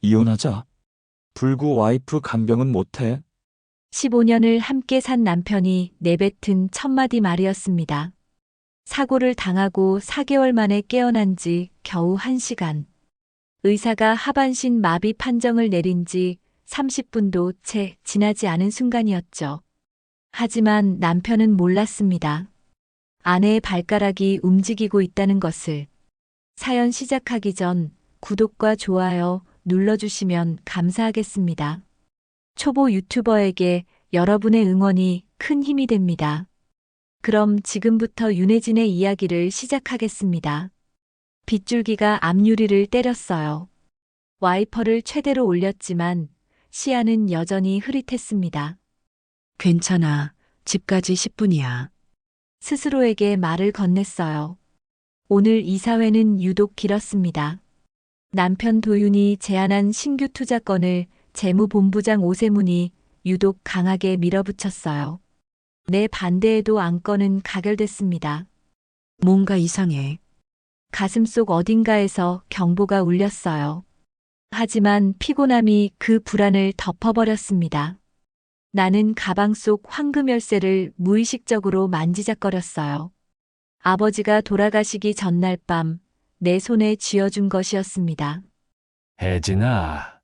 이혼하자. 불구 와이프 간병은 못해. 15년을 함께 산 남편이 내뱉은 첫마디 말이었습니다. 사고를 당하고 4개월 만에 깨어난 지 겨우 1시간. 의사가 하반신 마비 판정을 내린 지 30분도 채 지나지 않은 순간이었죠. 하지만 남편은 몰랐습니다. 아내의 발가락이 움직이고 있다는 것을. 사연 시작하기 전 구독과 좋아요 눌러주시면 감사하겠습니다. 초보 유튜버에게 여러분의 응원이 큰 힘이 됩니다. 그럼 지금부터 윤혜진의 이야기를 시작하겠습니다. 빗줄기가 앞유리를 때렸어요. 와이퍼를 최대로 올렸지만 시야는 여전히 흐릿했습니다. 괜찮아. 집까지 10분이야. 스스로에게 말을 건넸어요. 오늘 이사회는 유독 길었습니다. 남편 도윤이 제안한 신규 투자건을 재무본부장 오세문이 유독 강하게 밀어붙였어요. 내 반대에도 안건은 가결됐습니다. 뭔가 이상해. 가슴속 어딘가에서 경보가 울렸어요. 하지만 피곤함이 그 불안을 덮어버렸습니다. 나는 가방 속 황금 열쇠를 무의식적으로 만지작거렸어요. 아버지가 돌아가시기 전날 밤 내 손에 쥐어준 것이었습니다. 혜진아,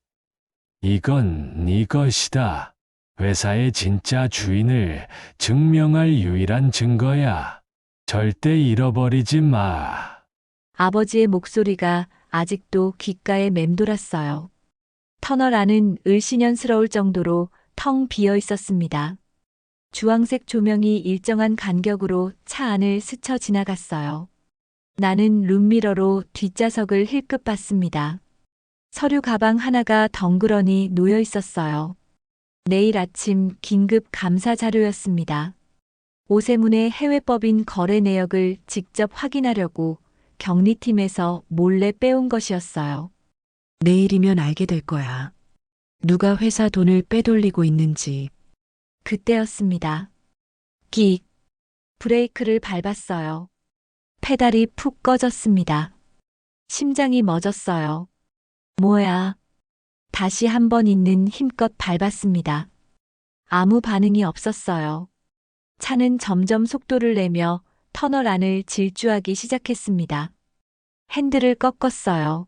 이건 네 것이다. 회사의 진짜 주인을 증명할 유일한 증거야. 절대 잃어버리지 마. 아버지의 목소리가 아직도 귓가에 맴돌았어요. 터널 안은 을씨년스러울 정도로 텅 비어 있었습니다. 주황색 조명이 일정한 간격으로 차 안을 스쳐 지나갔어요. 나는 룸미러로 뒷좌석을 힐끗 봤습니다. 서류 가방 하나가 덩그러니 놓여 있었어요. 내일 아침 긴급 감사 자료였습니다. 오세문의 해외법인 거래 내역을 직접 확인하려고 경리팀에서 몰래 빼온 것이었어요. 내일이면 알게 될 거야. 누가 회사 돈을 빼돌리고 있는지. 그때였습니다. 끽. 브레이크를 밟았어요. 페달이 푹 꺼졌습니다. 심장이 멎었어요. 뭐야. 다시 한 번 있는 힘껏 밟았습니다. 아무 반응이 없었어요. 차는 점점 속도를 내며 터널 안을 질주하기 시작했습니다. 핸들을 꺾었어요.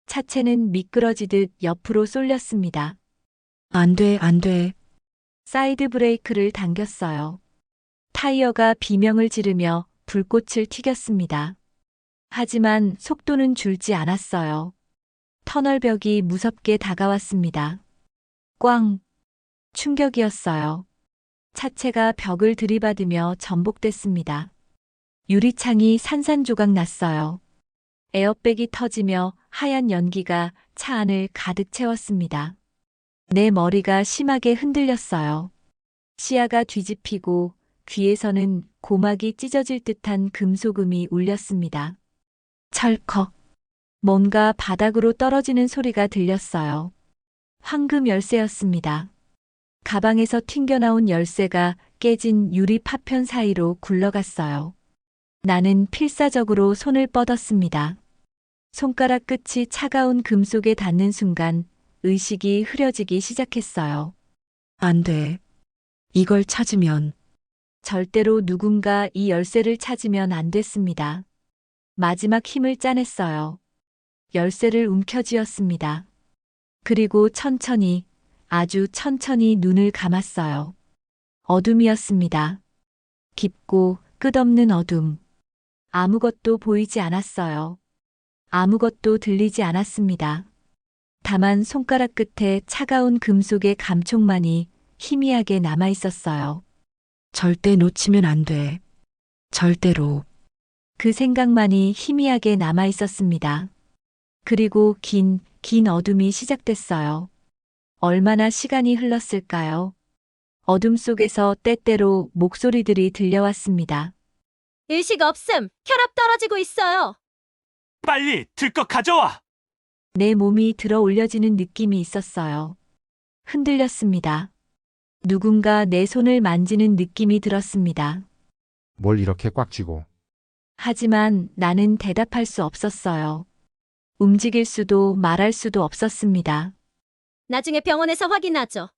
차체는 미끄러지듯 옆으로 쏠렸습니다. 안 돼, 안 돼. 사이드 브레이크를 당겼어요. 타이어가 비명을 지르며 불꽃을 튀겼습니다. 하지만 속도는 줄지 않았어요. 터널벽이 무섭게 다가왔습니다. 꽝! 충격이었어요. 차체가 벽을 들이받으며 전복됐습니다. 유리창이 산산조각 났어요. 에어백이 터지며 하얀 연기가 차 안을 가득 채웠습니다. 내 머리가 심하게 흔들렸어요. 시야가 뒤집히고 귀에서는 고막이 찢어질 듯한 금소금이 울렸습니다. 철컥. 뭔가 바닥으로 떨어지는 소리가 들렸어요. 황금 열쇠였습니다. 가방에서 튕겨나온 열쇠가 깨진 유리 파편 사이로 굴러갔어요. 나는 필사적으로 손을 뻗었습니다. 손가락 끝이 차가운 금속에 닿는 순간 의식이 흐려지기 시작했어요. 안 돼. 이걸 찾으면 절대로 누군가 이 열쇠를 찾으면 안 됐습니다. 마지막 힘을 짜냈어요. 열쇠를 움켜쥐었습니다. 그리고 천천히, 아주 천천히 눈을 감았어요. 어둠이었습니다. 깊고 끝없는 어둠. 아무것도 보이지 않았어요. 아무것도 들리지 않았습니다. 다만 손가락 끝에 차가운 금속의 감촉만이 희미하게 남아 있었어요. 절대 놓치면 안 돼. 절대로. 그 생각만이 희미하게 남아 있었습니다. 그리고 긴 어둠이 시작됐어요. 얼마나 시간이 흘렀을까요? 어둠 속에서 때때로 목소리들이 들려왔습니다. 의식 없음. 혈압 떨어지고 있어요. 빨리 들 것 가져와! 내 몸이 들어 올려지는 느낌이 있었어요. 흔들렸습니다. 누군가 내 손을 만지는 느낌이 들었습니다. 뭘 이렇게 꽉 쥐고. 하지만 나는 대답할 수 없었어요. 움직일 수도 말할 수도 없었습니다. 나중에 병원에서 확인하죠.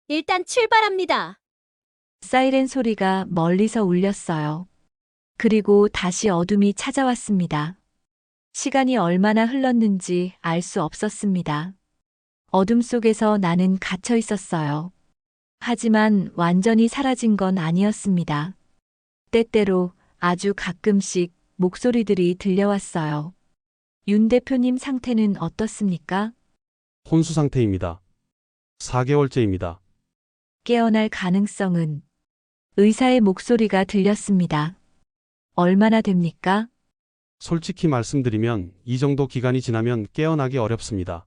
일단 출발합니다. 사이렌 소리가 멀리서 울렸어요. 그리고 다시 어둠이 찾아왔습니다. 시간이 얼마나 흘렀는지 알 수 없었습니다. 어둠 속에서 나는 갇혀 있었어요. 하지만 완전히 사라진 건 아니었습니다. 때때로 아주 가끔씩 목소리들이 들려왔어요. 윤 대표님 상태는 어떻습니까? 혼수 상태입니다. 4개월째입니다. 깨어날 가능성은? 의사의 목소리가 들렸습니다. 얼마나 됩니까? 솔직히 말씀드리면 이 정도 기간이 지나면 깨어나기 어렵습니다.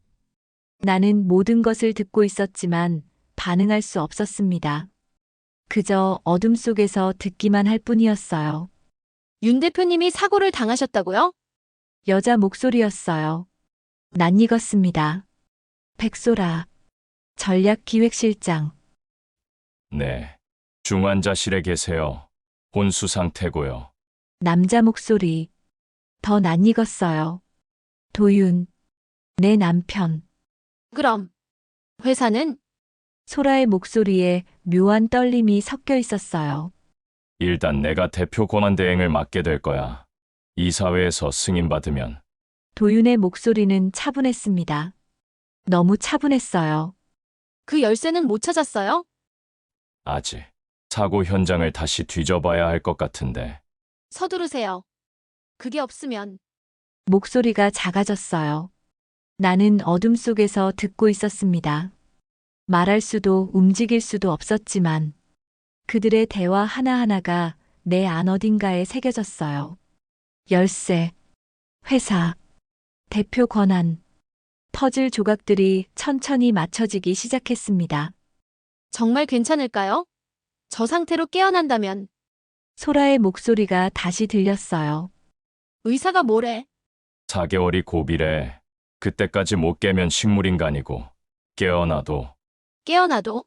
나는 모든 것을 듣고 있었지만 반응할 수 없었습니다. 그저 어둠 속에서 듣기만 할 뿐이었어요. 윤 대표님이 사고를 당하셨다고요? 여자 목소리였어요. 낯익었습니다. 백소라, 전략기획실장. 네. 중환자실에 계세요. 혼수 상태고요. 남자 목소리. 더 낯익었어요. 도윤, 내 남편. 그럼 회사는? 소라의 목소리에 묘한 떨림이 섞여 있었어요. 일단 내가 대표 권한 대행을 맡게 될 거야. 이사회에서 승인받으면. 도윤의 목소리는 차분했습니다. 너무 차분했어요. 그 열쇠는 못 찾았어요? 아직. 사고 현장을 다시 뒤져봐야 할 것 같은데. 서두르세요. 그게 없으면 목소리가 작아졌어요. 나는 어둠 속에서 듣고 있었습니다. 말할 수도 움직일 수도 없었지만 그들의 대화 하나하나가 내 안 어딘가에 새겨졌어요. 열쇠, 회사, 대표 권한, 퍼즐 조각들이 천천히 맞춰지기 시작했습니다. 정말 괜찮을까요? 저 상태로 깨어난다면 소라의 목소리가 다시 들렸어요. 의사가 뭐래? 4개월이 고비래. 그때까지 못 깨면 식물인간이고 깨어나도 깨어나도?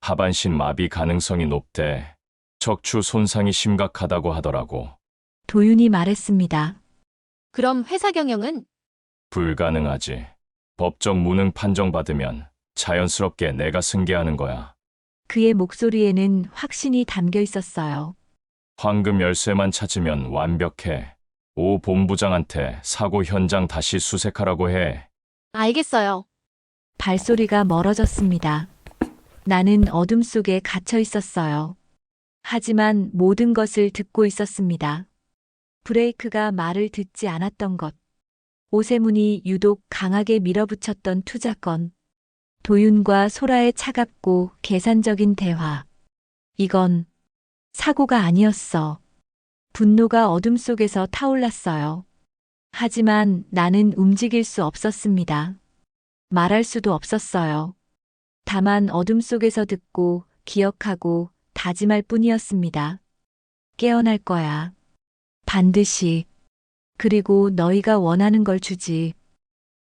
하반신 마비 가능성이 높대. 척추 손상이 심각하다고 하더라고. 도윤이 말했습니다. 그럼 회사 경영은? 불가능하지. 법적 무능 판정받으면 자연스럽게 내가 승계하는 거야. 그의 목소리에는 확신이 담겨 있었어요. 황금 열쇠만 찾으면 완벽해. 오 본부장한테 사고 현장 다시 수색하라고 해. 알겠어요. 발소리가 멀어졌습니다. 나는 어둠 속에 갇혀 있었어요. 하지만 모든 것을 듣고 있었습니다. 브레이크가 말을 듣지 않았던 것. 오세문이 유독 강하게 밀어붙였던 투자건. 도윤과 소라의 차갑고 계산적인 대화. 이건 사고가 아니었어. 분노가 어둠 속에서 타올랐어요. 하지만 나는 움직일 수 없었습니다. 말할 수도 없었어요. 다만 어둠 속에서 듣고 기억하고 다짐할 뿐이었습니다. 깨어날 거야. 반드시. 그리고 너희가 원하는 걸 주지.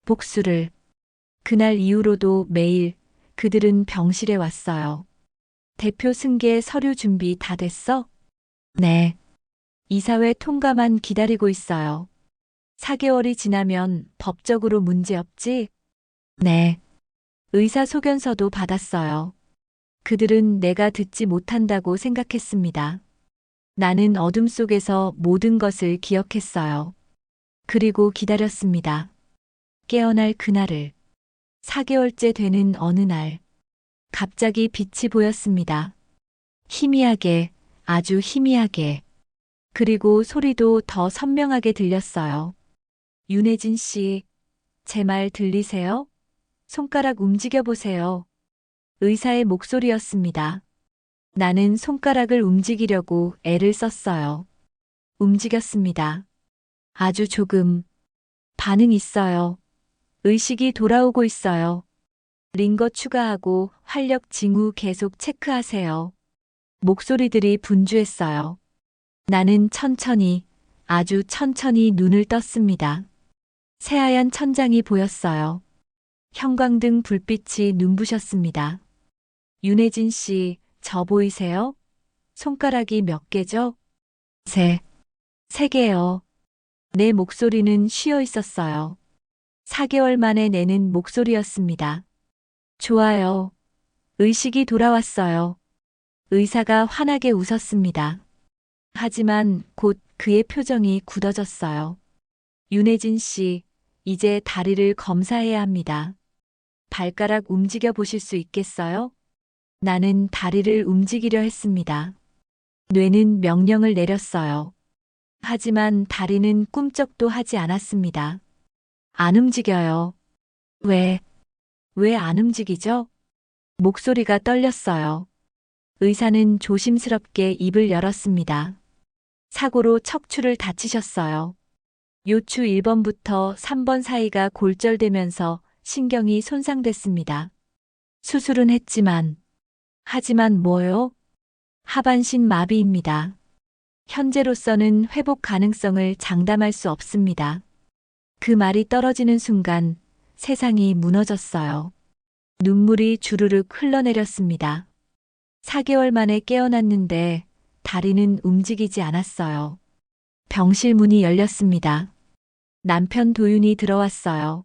복수를. 그날 이후로도 매일 그들은 병실에 왔어요. 대표 승계 서류 준비 다 됐어? 네. 이사회 통과만 기다리고 있어요. 4개월이 지나면 법적으로 문제 없지? 네. 의사소견서도 받았어요. 그들은 내가 듣지 못한다고 생각했습니다. 나는 어둠 속에서 모든 것을 기억했어요. 그리고 기다렸습니다. 깨어날 그날을. 4개월째 되는 어느 날. 갑자기 빛이 보였습니다. 희미하게, 아주 희미하게. 그리고 소리도 더 선명하게 들렸어요. 윤혜진 씨, 제 말 들리세요? 손가락 움직여 보세요. 의사의 목소리였습니다. 나는 손가락을 움직이려고 애를 썼어요. 움직였습니다. 아주 조금. 반응 있어요. 의식이 돌아오고 있어요. 링거 추가하고 활력 징후 계속 체크하세요. 목소리들이 분주했어요. 나는 천천히, 아주 천천히 눈을 떴습니다. 새하얀 천장이 보였어요. 형광등 불빛이 눈부셨습니다. 윤혜진 씨, 저 보이세요? 손가락이 몇 개죠? 세 개요. 내 목소리는 쉬어 있었어요. 4개월 만에 내는 목소리였습니다. 좋아요. 의식이 돌아왔어요. 의사가 환하게 웃었습니다. 하지만 곧 그의 표정이 굳어졌어요. 윤혜진 씨, 이제 다리를 검사해야 합니다. 발가락 움직여 보실 수 있겠어요? 나는 다리를 움직이려 했습니다. 뇌는 명령을 내렸어요. 하지만 다리는 꿈쩍도 하지 않았습니다. 안 움직여요. 왜 안 움직이죠? 목소리가 떨렸어요. 의사는 조심스럽게 입을 열었습니다. 사고로 척추를 다치셨어요. 요추 1번부터 3번 사이가 골절되면서 신경이 손상됐습니다. 수술은 했지만, 하지만 뭐요? 하반신 마비입니다. 현재로서는 회복 가능성을 장담할 수 없습니다. 그 말이 떨어지는 순간 세상이 무너졌어요. 눈물이 주르륵 흘러내렸습니다. 4개월 만에 깨어났는데 다리는 움직이지 않았어요. 병실 문이 열렸습니다. 남편 도윤이 들어왔어요.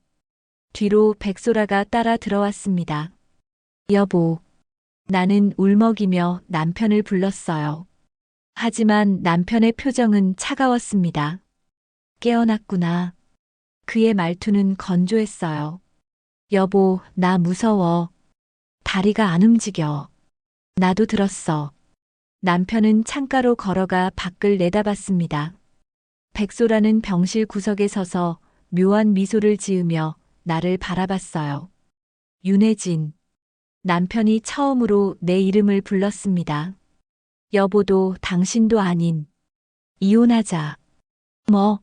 뒤로 백소라가 따라 들어왔습니다. 여보, 나는 울먹이며 남편을 불렀어요. 하지만 남편의 표정은 차가웠습니다. 깨어났구나. 그의 말투는 건조했어요. 여보, 나 무서워. 다리가 안 움직여. 나도 들었어. 남편은 창가로 걸어가 밖을 내다봤습니다. 백소라는 병실 구석에 서서 묘한 미소를 지으며 나를 바라봤어요. 윤혜진. 남편이 처음으로 내 이름을 불렀습니다. 여보도 당신도 아닌. 이혼하자. 뭐?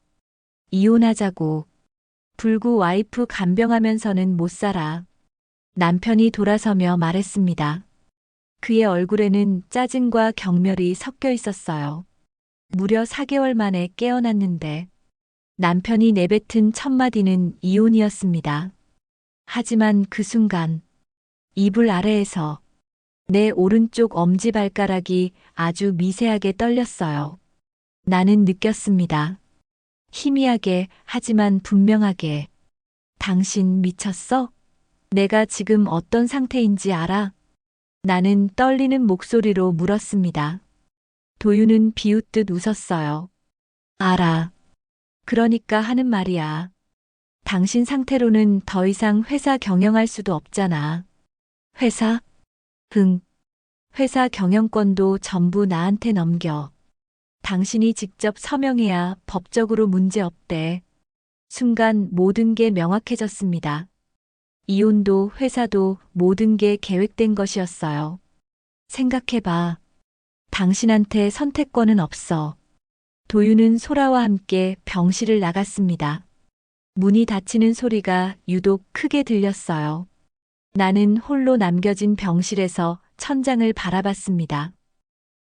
이혼하자고. 불구 와이프 간병하면서는 못 살아. 남편이 돌아서며 말했습니다. 그의 얼굴에는 짜증과 경멸이 섞여 있었어요. 무려 4개월 만에 깨어났는데 남편이 내뱉은 첫 마디는 이혼이었습니다. 하지만 그 순간 이불 아래에서 내 오른쪽 엄지발가락이 아주 미세하게 떨렸어요. 나는 느꼈습니다. 희미하게 하지만 분명하게. 당신 미쳤어? 내가 지금 어떤 상태인지 알아? 나는 떨리는 목소리로 물었습니다. 도윤은 비웃듯 웃었어요. 알아. 그러니까 하는 말이야. 당신 상태로는 더 이상 회사 경영할 수도 없잖아. 회사? 회사 경영권도 전부 나한테 넘겨. 당신이 직접 서명해야 법적으로 문제 없대. 순간 모든 게 명확해졌습니다. 이혼도 회사도 모든 게 계획된 것이었어요. 생각해봐. 당신한테 선택권은 없어. 도윤은 소라와 함께 병실을 나갔습니다. 문이 닫히는 소리가 유독 크게 들렸어요. 나는 홀로 남겨진 병실에서 천장을 바라봤습니다.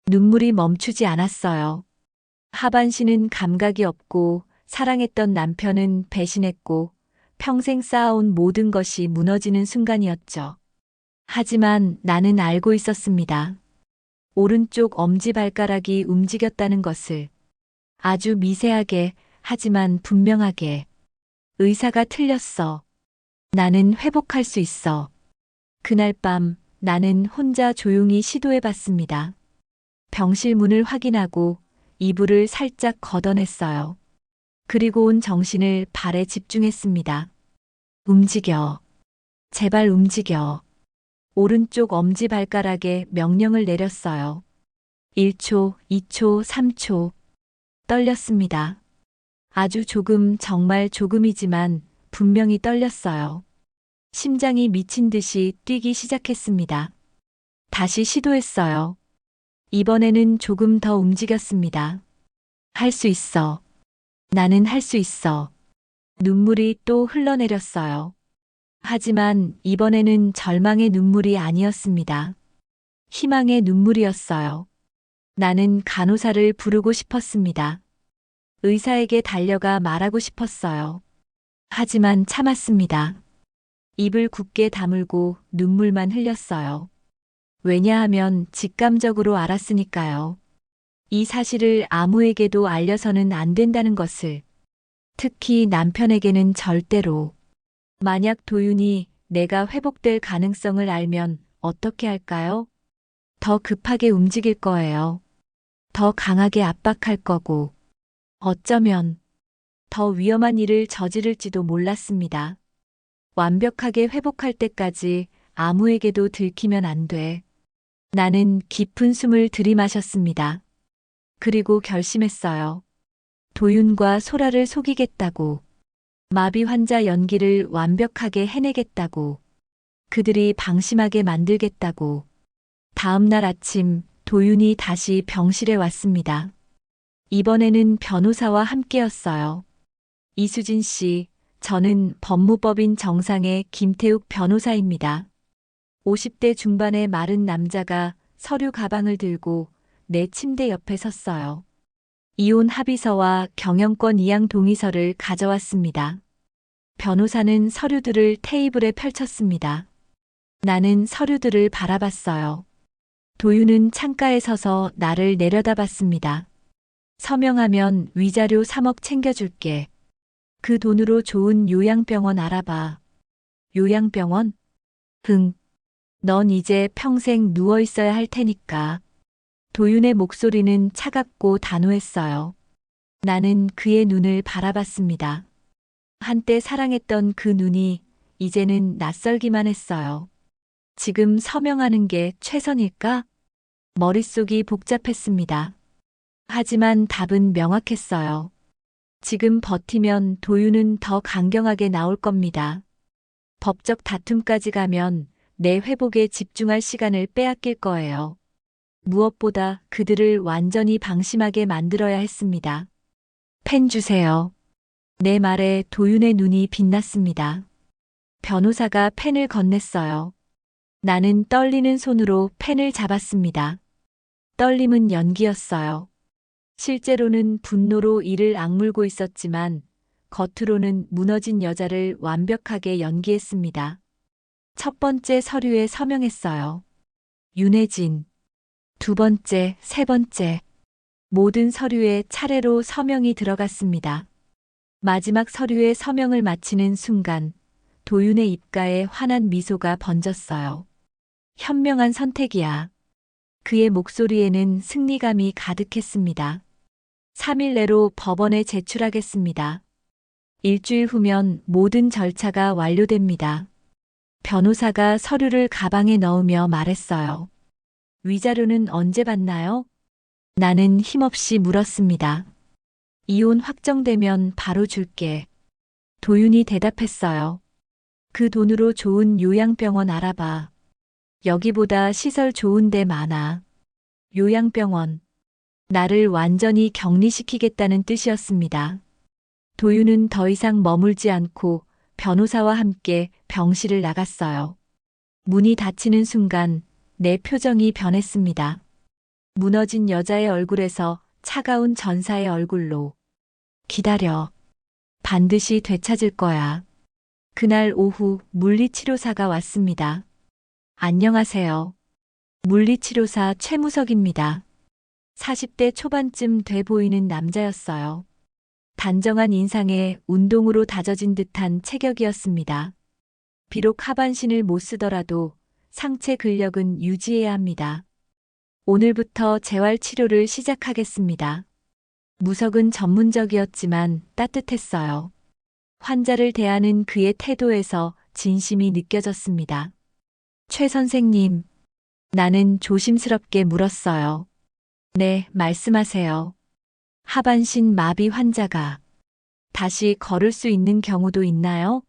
눈물이 멈추지 않았어요. 하반신은 감각이 없고 사랑했던 남편은 배신했고 평생 쌓아온 모든 것이 무너지는 순간이었죠. 하지만 나는 알고 있었습니다. 오른쪽 엄지발가락이 움직였다는 것을. 아주 미세하게 하지만 분명하게. 의사가 틀렸어. 나는 회복할 수 있어. 그날 밤 나는 혼자 조용히 시도해봤습니다. 병실 문을 확인하고 이불을 살짝 걷어냈어요. 그리고 온 정신을 발에 집중했습니다. 움직여. 제발 움직여. 오른쪽 엄지발가락에 명령을 내렸어요. 1초, 2초, 3초. 떨렸습니다. 아주 조금, 정말 조금이지만 분명히 떨렸어요. 심장이 미친 듯이 뛰기 시작했습니다. 다시 시도했어요. 이번에는 조금 더 움직였습니다. 할 수 있어. 나는 할 수 있어. 눈물이 또 흘러내렸어요. 하지만 이번에는 절망의 눈물이 아니었습니다. 희망의 눈물이었어요. 나는 간호사를 부르고 싶었습니다. 의사에게 달려가 말하고 싶었어요. 하지만 참았습니다. 입을 굳게 다물고 눈물만 흘렸어요. 왜냐하면 직감적으로 알았으니까요. 이 사실을 아무에게도 알려서는 안 된다는 것을. 특히 남편에게는 절대로. 만약 도윤이 내가 회복될 가능성을 알면 어떻게 할까요? 더 급하게 움직일 거예요. 더 강하게 압박할 거고, 어쩌면 더 위험한 일을 저지를지도 몰랐습니다. 완벽하게 회복할 때까지 아무에게도 들키면 안 돼. 나는 깊은 숨을 들이마셨습니다. 그리고 결심했어요. 도윤과 소라를 속이겠다고. 마비 환자 연기를 완벽하게 해내겠다고. 그들이 방심하게 만들겠다고. 다음 날 아침 도윤이 다시 병실에 왔습니다. 이번에는 변호사와 함께였어요. 이수진 씨, 저는 법무법인 정상의 김태욱 변호사입니다. 50대 중반의 마른 남자가 서류 가방을 들고 내 침대 옆에 섰어요. 이혼 합의서와 경영권 이양 동의서를 가져왔습니다. 변호사는 서류들을 테이블에 펼쳤습니다. 나는 서류들을 바라봤어요. 도윤은 창가에 서서 나를 내려다봤습니다. 서명하면 위자료 3억 챙겨줄게. 그 돈으로 좋은 요양병원 알아봐. 요양병원? 흥. 넌 이제 평생 누워 있어야 할 테니까. 도윤의 목소리는 차갑고 단호했어요. 나는 그의 눈을 바라봤습니다. 한때 사랑했던 그 눈이 이제는 낯설기만 했어요. 지금 서명하는 게 최선일까? 머릿속이 복잡했습니다. 하지만 답은 명확했어요. 지금 버티면 도윤은 더 강경하게 나올 겁니다. 법적 다툼까지 가면 내 회복에 집중할 시간을 빼앗길 거예요. 무엇보다 그들을 완전히 방심하게 만들어야 했습니다. 펜 주세요. 내 말에 도윤의 눈이 빛났습니다. 변호사가 펜을 건넸어요. 나는 떨리는 손으로 펜을 잡았습니다. 떨림은 연기였어요. 실제로는 분노로 이를 악물고 있었지만 겉으로는 무너진 여자를 완벽하게 연기했습니다. 첫 번째 서류에 서명했어요. 윤혜진. 두 번째, 세 번째. 모든 서류에 차례로 서명이 들어갔습니다. 마지막 서류에 서명을 마치는 순간 도윤의 입가에 환한 미소가 번졌어요. 현명한 선택이야. 그의 목소리에는 승리감이 가득했습니다. 3일 내로 법원에 제출하겠습니다. 일주일 후면 모든 절차가 완료됩니다. 변호사가 서류를 가방에 넣으며 말했어요. 위자료는 언제 받나요? 나는 힘없이 물었습니다. 이혼 확정되면 바로 줄게. 도윤이 대답했어요. 그 돈으로 좋은 요양병원 알아봐. 여기보다 시설 좋은 데 많아. 요양병원. 나를 완전히 격리시키겠다는 뜻이었습니다. 도윤은 더 이상 머물지 않고 변호사와 함께 병실을 나갔어요. 문이 닫히는 순간 내 표정이 변했습니다. 무너진 여자의 얼굴에서 차가운 전사의 얼굴로. 기다려. 반드시 되찾을 거야. 그날 오후 물리치료사가 왔습니다. 안녕하세요. 물리치료사 최무석입니다. 40대 초반쯤 돼 보이는 남자였어요. 단정한 인상에 운동으로 다져진 듯한 체격이었습니다. 비록 하반신을 못 쓰더라도 상체 근력은 유지해야 합니다. 오늘부터 재활치료를 시작하겠습니다. 무석은 전문적이었지만 따뜻했어요. 환자를 대하는 그의 태도에서 진심이 느껴졌습니다. 최 선생님, 나는 조심스럽게 물었어요. 네, 말씀하세요. 하반신 마비 환자가 다시 걸을 수 있는 경우도 있나요?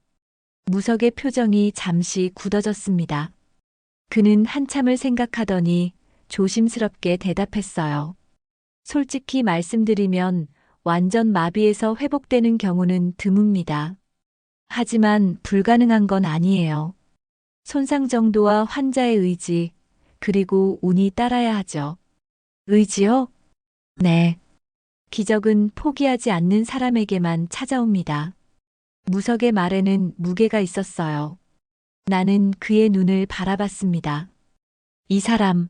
무석의 표정이 잠시 굳어졌습니다. 그는 한참을 생각하더니 조심스럽게 대답했어요. 솔직히 말씀드리면 완전 마비에서 회복되는 경우는 드뭅니다. 하지만 불가능한 건 아니에요. 손상 정도와 환자의 의지, 그리고 운이 따라야 하죠. 의지요? 네. 기적은 포기하지 않는 사람에게만 찾아옵니다. 무석의 말에는 무게가 있었어요. 나는 그의 눈을 바라봤습니다. 이 사람,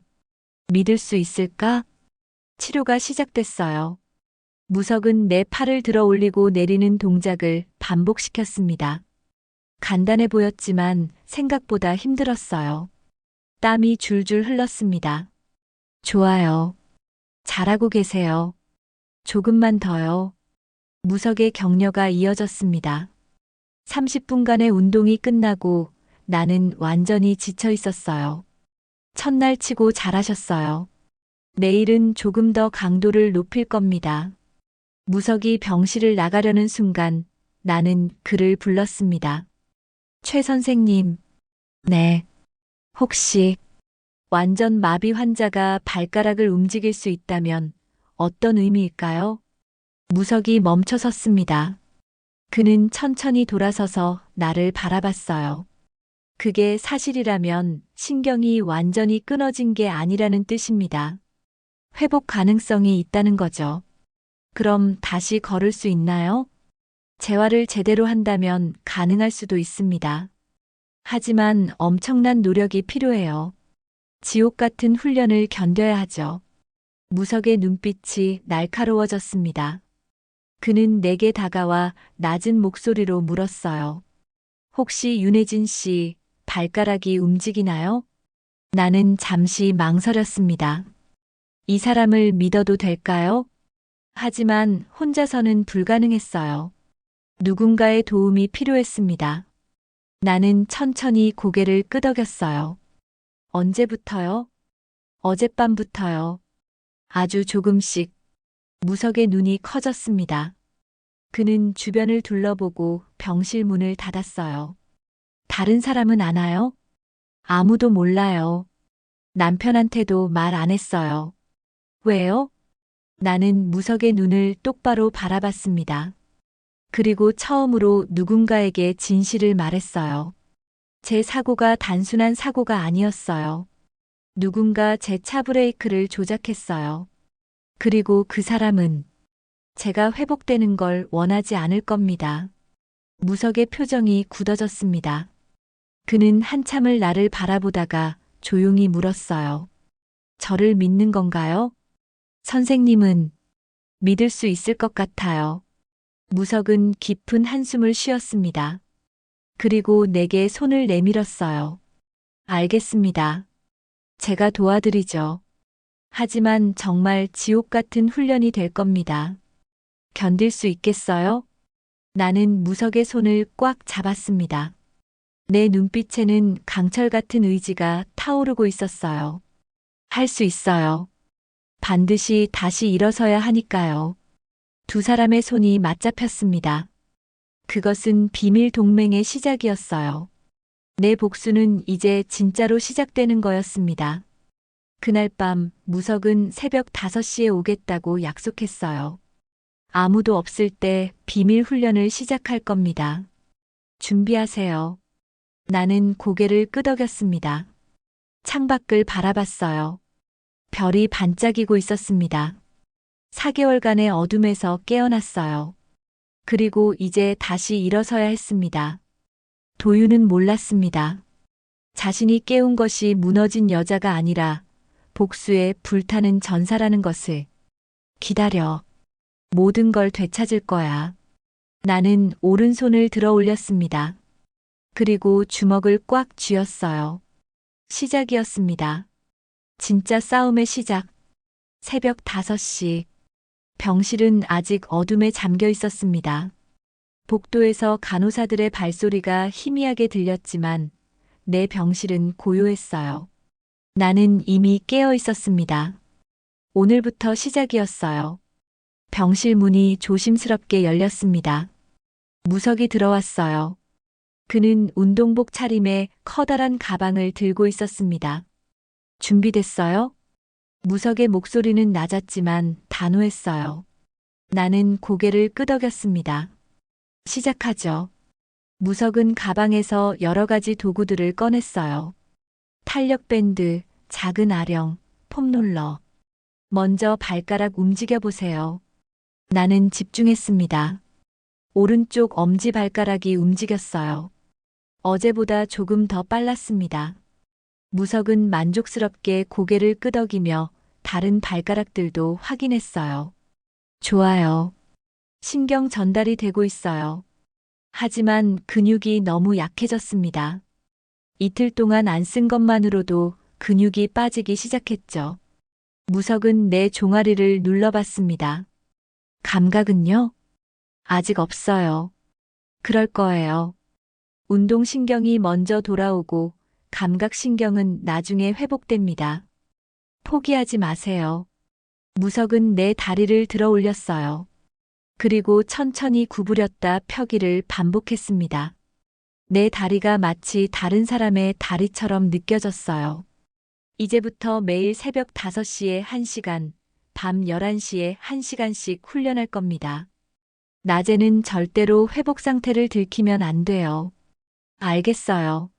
믿을 수 있을까? 치료가 시작됐어요. 무석은 내 팔을 들어 올리고 내리는 동작을 반복시켰습니다. 간단해 보였지만 생각보다 힘들었어요. 땀이 줄줄 흘렀습니다. 좋아요. 잘하고 계세요. 조금만 더요. 무석의 격려가 이어졌습니다. 30분간의 운동이 끝나고 나는 완전히 지쳐 있었어요. 첫날 치고 잘하셨어요. 내일은 조금 더 강도를 높일 겁니다. 무석이 병실을 나가려는 순간 나는 그를 불렀습니다. 최 선생님. 네. 혹시 완전 마비 환자가 발가락을 움직일 수 있다면 어떤 의미일까요? 무석이 멈춰 섰습니다. 그는 천천히 돌아서서 나를 바라봤어요. 그게 사실이라면 신경이 완전히 끊어진 게 아니라는 뜻입니다. 회복 가능성이 있다는 거죠. 그럼 다시 걸을 수 있나요? 재활을 제대로 한다면 가능할 수도 있습니다. 하지만 엄청난 노력이 필요해요. 지옥 같은 훈련을 견뎌야 하죠. 무석의 눈빛이 날카로워졌습니다. 그는 내게 다가와 낮은 목소리로 물었어요. 혹시 윤혜진 씨 발가락이 움직이나요? 나는 잠시 망설였습니다. 이 사람을 믿어도 될까요? 하지만 혼자서는 불가능했어요. 누군가의 도움이 필요했습니다. 나는 천천히 고개를 끄덕였어요. 언제부터요? 어젯밤부터요. 아주 조금씩. 무석의 눈이 커졌습니다. 그는 주변을 둘러보고 병실 문을 닫았어요. 다른 사람은 아나요? 아무도 몰라요. 남편한테도 말 안 했어요. 왜요? 나는 무석의 눈을 똑바로 바라봤습니다. 그리고 처음으로 누군가에게 진실을 말했어요. 제 사고가 단순한 사고가 아니었어요. 누군가 제 차 브레이크를 조작했어요. 그리고 그 사람은 제가 회복되는 걸 원하지 않을 겁니다. 무석의 표정이 굳어졌습니다. 그는 한참을 나를 바라보다가 조용히 물었어요. 저를 믿는 건가요? 선생님은 믿을 수 있을 것 같아요. 무석은 깊은 한숨을 쉬었습니다. 그리고 내게 손을 내밀었어요. 알겠습니다. 제가 도와드리죠. 하지만 정말 지옥 같은 훈련이 될 겁니다. 견딜 수 있겠어요? 나는 무석의 손을 꽉 잡았습니다. 내 눈빛에는 강철 같은 의지가 타오르고 있었어요. 할 수 있어요. 반드시 다시 일어서야 하니까요. 두 사람의 손이 맞잡혔습니다. 그것은 비밀 동맹의 시작이었어요. 내 복수는 이제 진짜로 시작되는 거였습니다. 그날 밤 무석은 새벽 5시에 오겠다고 약속했어요. 아무도 없을 때 비밀 훈련을 시작할 겁니다. 준비하세요. 나는 고개를 끄덕였습니다. 창밖을 바라봤어요. 별이 반짝이고 있었습니다. 4개월간의 어둠에서 깨어났어요. 그리고 이제 다시 일어서야 했습니다. 도유는 몰랐습니다. 자신이 깨운 것이 무너진 여자가 아니라 복수에 불타는 전사라는 것을. 기다려. 모든 걸 되찾을 거야. 나는 오른손을 들어 올렸습니다. 그리고 주먹을 꽉 쥐었어요. 시작이었습니다. 진짜 싸움의 시작. 새벽 5시. 병실은 아직 어둠에 잠겨 있었습니다. 복도에서 간호사들의 발소리가 희미하게 들렸지만 내 병실은 고요했어요. 나는 이미 깨어 있었습니다. 오늘부터 시작이었어요. 병실 문이 조심스럽게 열렸습니다. 무석이 들어왔어요. 그는 운동복 차림에 커다란 가방을 들고 있었습니다. 준비됐어요? 무석의 목소리는 낮았지만 단호했어요. 나는 고개를 끄덕였습니다. 시작하죠. 무석은 가방에서 여러 가지 도구들을 꺼냈어요. 탄력 밴드, 작은 아령, 폼롤러. 먼저 발가락 움직여 보세요. 나는 집중했습니다. 오른쪽 엄지 발가락이 움직였어요. 어제보다 조금 더 빨랐습니다. 무석은 만족스럽게 고개를 끄덕이며 다른 발가락들도 확인했어요. 좋아요. 신경 전달이 되고 있어요. 하지만 근육이 너무 약해졌습니다. 이틀 동안 안 쓴 것만으로도 근육이 빠지기 시작했죠. 무석은 내 종아리를 눌러봤습니다. 감각은요? 아직 없어요. 그럴 거예요. 운동신경이 먼저 돌아오고 감각신경은 나중에 회복됩니다. 포기하지 마세요. 무석은 내 다리를 들어 올렸어요. 그리고 천천히 구부렸다 펴기를 반복했습니다. 내 다리가 마치 다른 사람의 다리처럼 느껴졌어요. 이제부터 매일 새벽 5시에 1시간, 밤 11시에 1시간씩 훈련할 겁니다. 낮에는 절대로 회복 상태를 들키면 안 돼요. 알겠어요.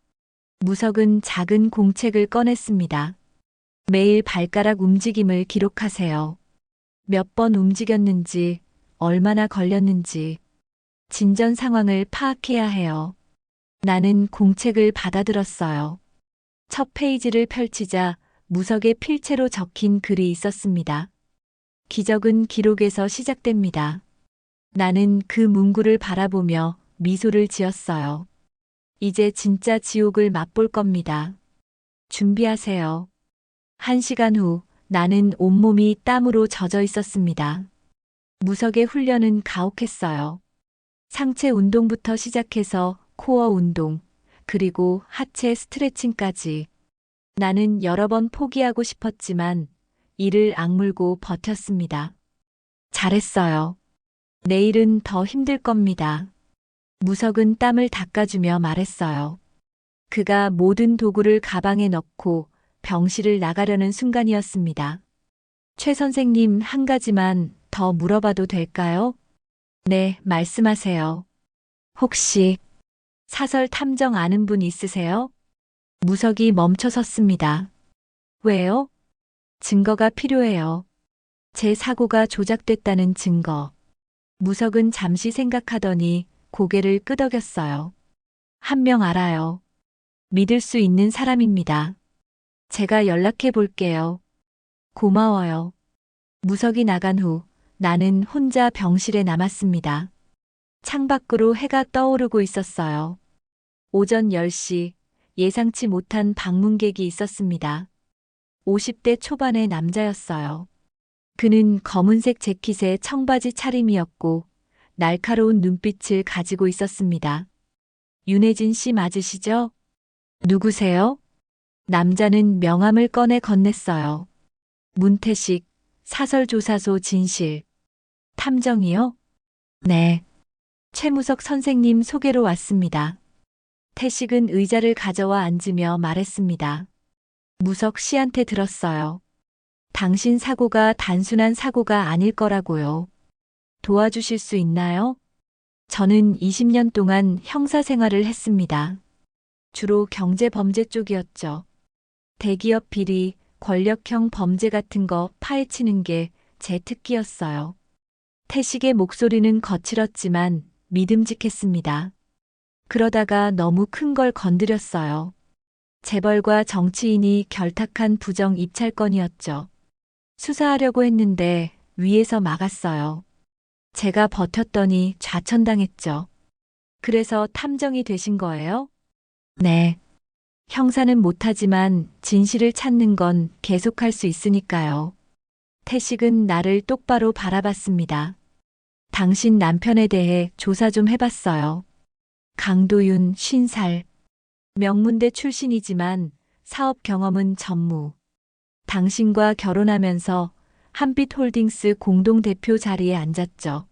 무석은 작은 공책을 꺼냈습니다. 매일 발가락 움직임을 기록하세요. 몇 번 움직였는지, 얼마나 걸렸는지, 진전 상황을 파악해야 해요. 나는 공책을 받아들었어요. 첫 페이지를 펼치자 무석의 필체로 적힌 글이 있었습니다. 기적은 기록에서 시작됩니다. 나는 그 문구를 바라보며 미소를 지었어요. 이제 진짜 지옥을 맛볼 겁니다. 준비하세요. 1시간 후 나는 온몸이 땀으로 젖어 있었습니다. 무석의 훈련은 가혹했어요. 상체 운동부터 시작해서 코어 운동, 그리고 하체 스트레칭까지. 나는 여러 번 포기하고 싶었지만 이를 악물고 버텼습니다. 잘했어요. 내일은 더 힘들 겁니다. 무석은 땀을 닦아주며 말했어요. 그가 모든 도구를 가방에 넣고 병실을 나가려는 순간이었습니다. 최 선생님, 한 가지만 더 물어봐도 될까요? 네, 말씀하세요. 혹시 사설 탐정 아는 분 있으세요? 무석이 멈춰 섰습니다. 왜요? 증거가 필요해요. 제 사고가 조작됐다는 증거. 무석은 잠시 생각하더니 고개를 끄덕였어요. 한 명 알아요. 믿을 수 있는 사람입니다. 제가 연락해 볼게요. 고마워요. 무석이 나간 후 나는 혼자 병실에 남았습니다. 창밖으로 해가 떠오르고 있었어요. 오전 10시 예상치 못한 방문객이 있었습니다. 50대 초반의 남자였어요. 그는 검은색 재킷에 청바지 차림이었고 날카로운 눈빛을 가지고 있었습니다. 윤혜진 씨 맞으시죠? 누구세요? 남자는 명함을 꺼내 건넸어요. 문태식, 사설조사소 진실. 탐정이요? 네. 최무석 선생님 소개로 왔습니다. 태식은 의자를 가져와 앉으며 말했습니다. 무석 씨한테 들었어요. 당신 사고가 단순한 사고가 아닐 거라고요. 도와주실 수 있나요? 저는 20년 동안 형사 생활을 했습니다. 주로 경제 범죄 쪽이었죠. 대기업 비리, 권력형 범죄 같은 거 파헤치는 게 제 특기였어요. 태식의 목소리는 거칠었지만 믿음직했습니다. 그러다가 너무 큰 걸 건드렸어요. 재벌과 정치인이 결탁한 부정 입찰건이었죠. 수사하려고 했는데 위에서 막았어요. 제가 버텼더니 좌천당했죠. 그래서 탐정이 되신 거예요? 네. 형사는 못하지만 진실을 찾는 건 계속할 수 있으니까요. 태식은 나를 똑바로 바라봤습니다. 당신 남편에 대해 조사 좀 해봤어요. 강도윤 50살. 명문대 출신이지만 사업 경험은 전무. 당신과 결혼하면서 한빛홀딩스 공동대표 자리에 앉았죠.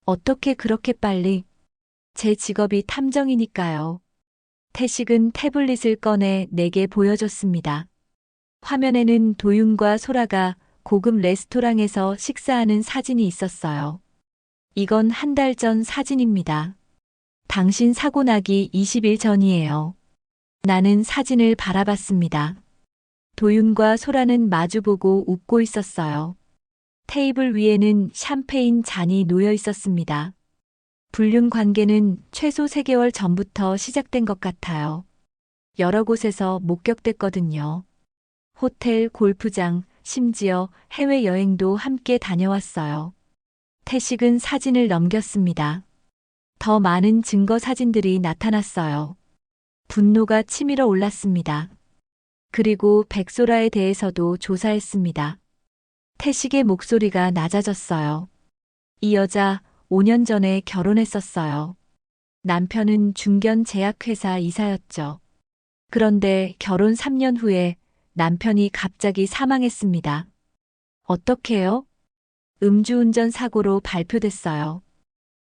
어떻게 그렇게 빨리? 제 직업이 탐정이니까요. 태식은 태블릿을 꺼내 내게 보여줬습니다. 화면에는 도윤과 소라가 고급 레스토랑에서 식사하는 사진이 있었어요. 이건 한 달 전 사진입니다. 당신 사고 나기 20일 전이에요. 나는 사진을 바라봤습니다. 도윤과 소라는 마주보고 웃고 있었어요. 테이블 위에는 샴페인 잔이 놓여 있었습니다. 불륜 관계는 최소 3개월 전부터 시작된 것 같아요. 여러 곳에서 목격됐거든요. 호텔, 골프장, 심지어 해외여행도 함께 다녀왔어요. 태식은 사진을 넘겼습니다. 더 많은 증거 사진들이 나타났어요. 분노가 치밀어 올랐습니다. 그리고 백소라에 대해서도 조사했습니다. 태식의 목소리가 낮아졌어요. 이 여자 5년 전에 결혼했었어요. 남편은 중견 제약회사 이사였죠. 그런데 결혼 3년 후에 남편이 갑자기 사망했습니다. 어떻게요? 음주운전 사고로 발표됐어요.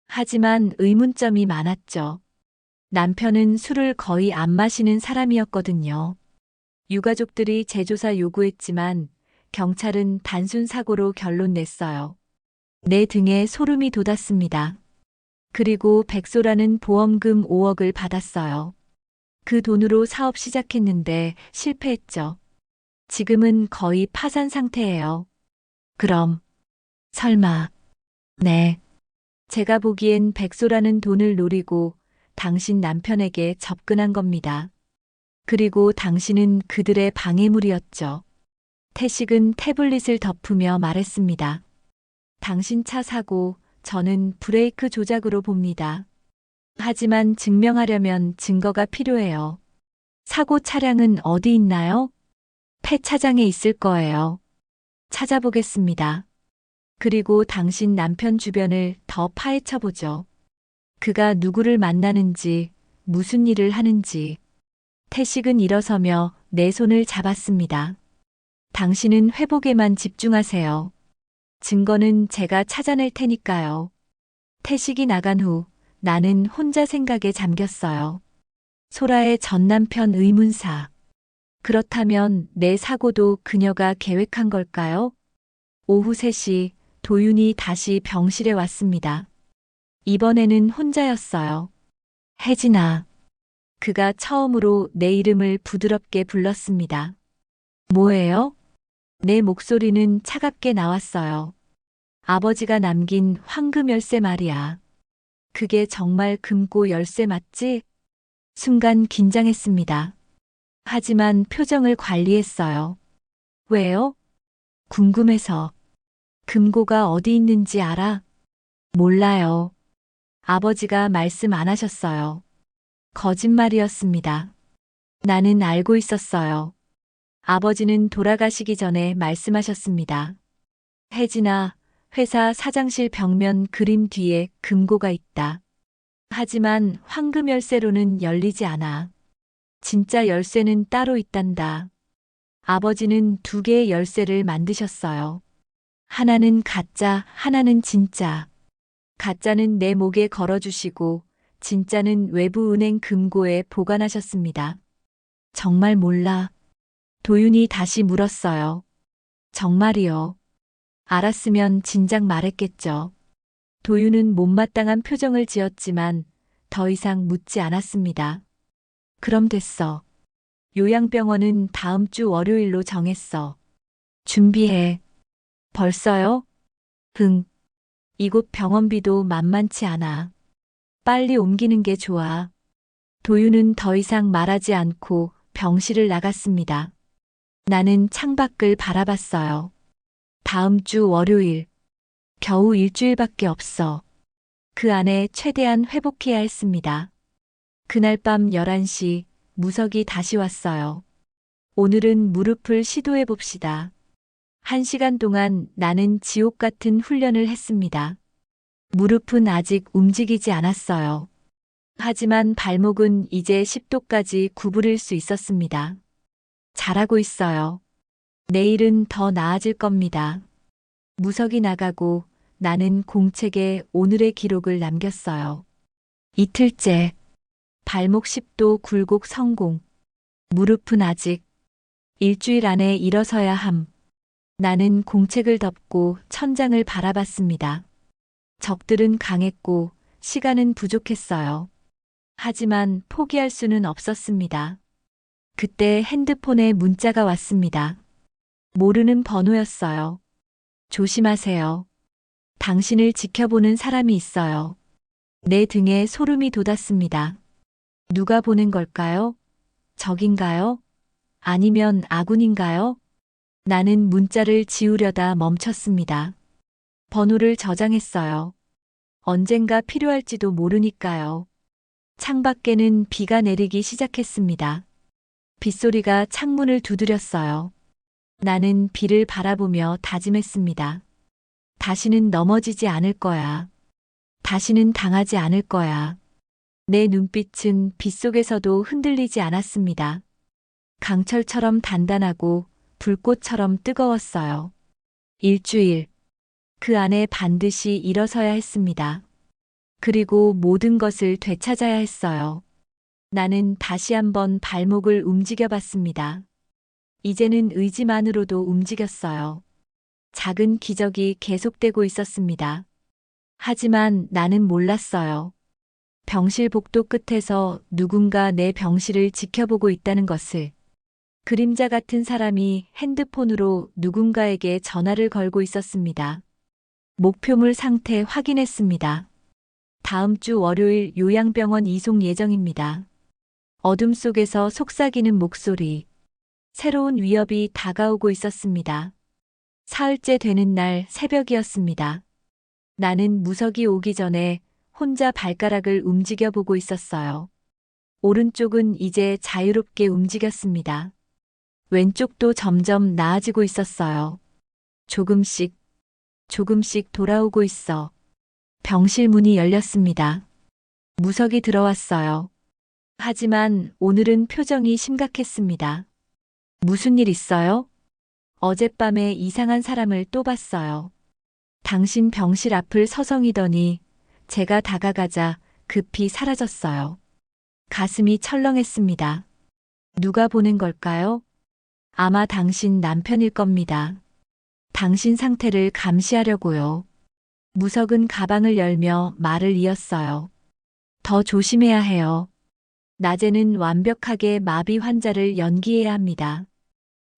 하지만 의문점이 많았죠. 남편은 술을 거의 안 마시는 사람이었거든요. 유가족들이 재조사 요구했지만 경찰은 단순 사고로 결론 냈어요. 내 등에 소름이 돋았습니다. 그리고 백소라는 보험금 5억을 받았어요. 그 돈으로 사업 시작했는데 실패했죠. 지금은 거의 파산 상태예요. 그럼, 설마, 네. 제가 보기엔 백소라는 돈을 노리고 당신 남편에게 접근한 겁니다. 그리고 당신은 그들의 방해물이었죠. 태식은 태블릿을 덮으며 말했습니다. 당신 차 사고 저는 브레이크 조작으로 봅니다. 하지만 증명하려면 증거가 필요해요. 사고 차량은 어디 있나요? 폐차장에 있을 거예요. 찾아보겠습니다. 그리고 당신 남편 주변을 더 파헤쳐보죠. 그가 누구를 만나는지, 무슨 일을 하는지. 태식은 일어서며 내 손을 잡았습니다. 당신은 회복에만 집중하세요. 증거는 제가 찾아낼 테니까요. 태식이 나간 후 나는 혼자 생각에 잠겼어요. 소라의 전 남편 의문사. 그렇다면 내 사고도 그녀가 계획한 걸까요? 오후 3시 도윤이 다시 병실에 왔습니다. 이번에는 혼자였어요. 혜진아. 그가 처음으로 내 이름을 부드럽게 불렀습니다. 뭐예요? 내 목소리는 차갑게 나왔어요. 아버지가 남긴 황금 열쇠 말이야. 그게 정말 금고 열쇠 맞지? 순간 긴장했습니다. 하지만 표정을 관리했어요. 왜요? 궁금해서. 금고가 어디 있는지 알아? 몰라요. 아버지가 말씀 안 하셨어요. 거짓말이었습니다. 나는 알고 있었어요. 아버지는 돌아가시기 전에 말씀하셨습니다. 혜진아, 회사 사장실 벽면 그림 뒤에 금고가 있다. 하지만 황금 열쇠로는 열리지 않아. 진짜 열쇠는 따로 있단다. 아버지는 2개의 열쇠를 만드셨어요. 하나는 가짜, 하나는 진짜. 가짜는 내 목에 걸어주시고 진짜는 외부 은행 금고에 보관하셨습니다. 정말 몰라. 도윤이 다시 물었어요. 정말이요. 알았으면 진작 말했겠죠. 도윤은 못마땅한 표정을 지었지만 더 이상 묻지 않았습니다. 그럼 됐어. 요양병원은 다음 주 월요일로 정했어. 준비해. 벌써요? 응. 이곳 병원비도 만만치 않아. 빨리 옮기는 게 좋아. 도윤은 더 이상 말하지 않고 병실을 나갔습니다. 나는 창밖을 바라봤어요. 다음 주 월요일. 겨우 일주일밖에 없어. 그 안에 최대한 회복해야 했습니다. 그날 밤 11시 무석이 다시 왔어요. 오늘은 무릎을 시도해 봅시다. 1시간 동안 나는 지옥 같은 훈련을 했습니다. 무릎은 아직 움직이지 않았어요. 하지만 발목은 이제 10도까지 구부릴 수 있었습니다. 잘하고 있어요. 내일은 더 나아질 겁니다. 무석이 나가고 나는 공책에 오늘의 기록을 남겼어요. 이틀째. 발목 10도 굴곡 성공. 무릎은 아직. 일주일 안에 일어서야 함. 나는 공책을 덮고 천장을 바라봤습니다. 적들은 강했고 시간은 부족했어요. 하지만 포기할 수는 없었습니다. 그때 핸드폰에 문자가 왔습니다. 모르는 번호였어요. 조심하세요. 당신을 지켜보는 사람이 있어요. 내 등에 소름이 돋았습니다. 누가 보낸 걸까요? 적인가요? 아니면 아군인가요? 나는 문자를 지우려다 멈췄습니다. 번호를 저장했어요. 언젠가 필요할지도 모르니까요. 창밖에는 비가 내리기 시작했습니다. 빗소리가 창문을 두드렸어요. 나는 비를 바라보며 다짐했습니다. 다시는 넘어지지 않을 거야. 다시는 당하지 않을 거야. 내 눈빛은 빗속에서도 흔들리지 않았습니다. 강철처럼 단단하고 불꽃처럼 뜨거웠어요. 일주일. 그 안에 반드시 일어서야 했습니다. 그리고 모든 것을 되찾아야 했어요. 나는 다시 한번 발목을 움직여 봤습니다. 이제는 의지만으로도 움직였어요. 작은 기적이 계속되고 있었습니다. 하지만 나는 몰랐어요. 병실 복도 끝에서 누군가 내 병실을 지켜보고 있다는 것을. 그림자 같은 사람이 핸드폰으로 누군가에게 전화를 걸고 있었습니다. 목표물 상태 확인했습니다. 다음 주 월요일 요양병원 이송 예정입니다. 어둠 속에서 속삭이는 목소리. 새로운 위협이 다가오고 있었습니다. 사흘째 되는 날 새벽이었습니다. 나는 무석이 오기 전에 혼자 발가락을 움직여 보고 있었어요. 오른쪽은 이제 자유롭게 움직였습니다. 왼쪽도 점점 나아지고 있었어요. 조금씩, 조금씩 돌아오고 있어. 병실 문이 열렸습니다. 무석이 들어왔어요. 하지만 오늘은 표정이 심각했습니다. 무슨 일 있어요? 어젯밤에 이상한 사람을 또 봤어요. 당신 병실 앞을 서성이더니 제가 다가가자 급히 사라졌어요. 가슴이 철렁했습니다. 누가 보낸 걸까요? 아마 당신 남편일 겁니다. 당신 상태를 감시하려고요. 무석은 가방을 열며 말을 이었어요. 더 조심해야 해요. 낮에는 완벽하게 마비 환자를 연기해야 합니다.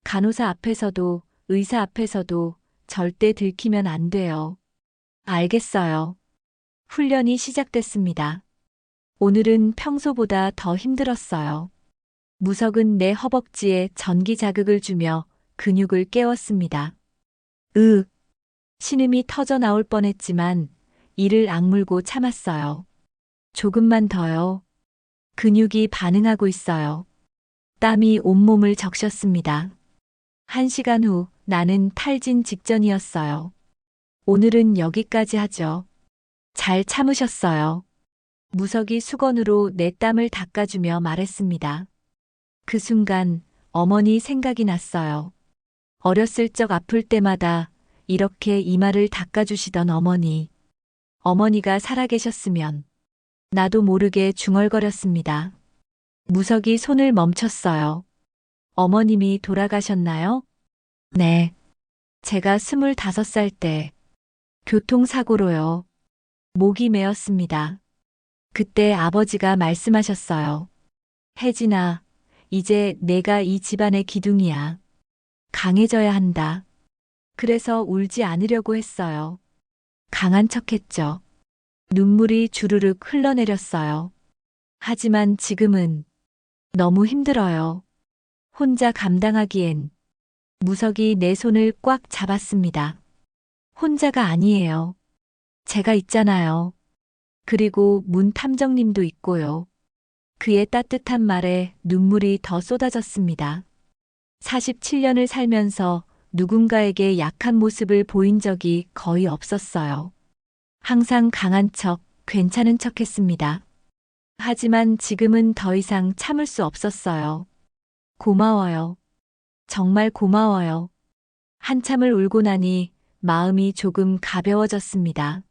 간호사 앞에서도 의사 앞에서도 절대 들키면 안 돼요. 알겠어요. 훈련이 시작됐습니다. 오늘은 평소보다 더 힘들었어요. 무석은 내 허벅지에 전기 자극을 주며 근육을 깨웠습니다. 신음이 터져 나올 뻔했지만 이를 악물고 참았어요. 조금만 더요. 근육이 반응하고 있어요. 땀이 온몸을 적셨습니다. 1시간 후 나는 탈진 직전이었어요. 오늘은 여기까지 하죠. 잘 참으셨어요. 무석이 수건으로 내 땀을 닦아주며 말했습니다. 그 순간 어머니 생각이 났어요. 어렸을 적 아플 때마다 이렇게 이마를 닦아주시던 어머니. 어머니가 살아계셨으면 나도 모르게 중얼거렸습니다. 무석이 손을 멈췄어요. 어머님이 돌아가셨나요? 네. 제가 25살 때 교통사고로요. 목이 메었습니다. 그때 아버지가 말씀하셨어요. 혜진아, 이제 내가 이 집안의 기둥이야. 강해져야 한다. 그래서 울지 않으려고 했어요. 강한 척했죠. 눈물이 주르륵 흘러내렸어요. 하지만 지금은 너무 힘들어요. 혼자 감당하기엔. 무석이 내 손을 꽉 잡았습니다. 혼자가 아니에요. 제가 있잖아요. 그리고 문 탐정님도 있고요. 그의 따뜻한 말에 눈물이 더 쏟아졌습니다. 47년을 살면서 누군가에게 약한 모습을 보인 적이 거의 없었어요. 항상 강한 척, 괜찮은 척 했습니다. 하지만 지금은 더 이상 참을 수 없었어요. 고마워요. 정말 고마워요. 한참을 울고 나니 마음이 조금 가벼워졌습니다.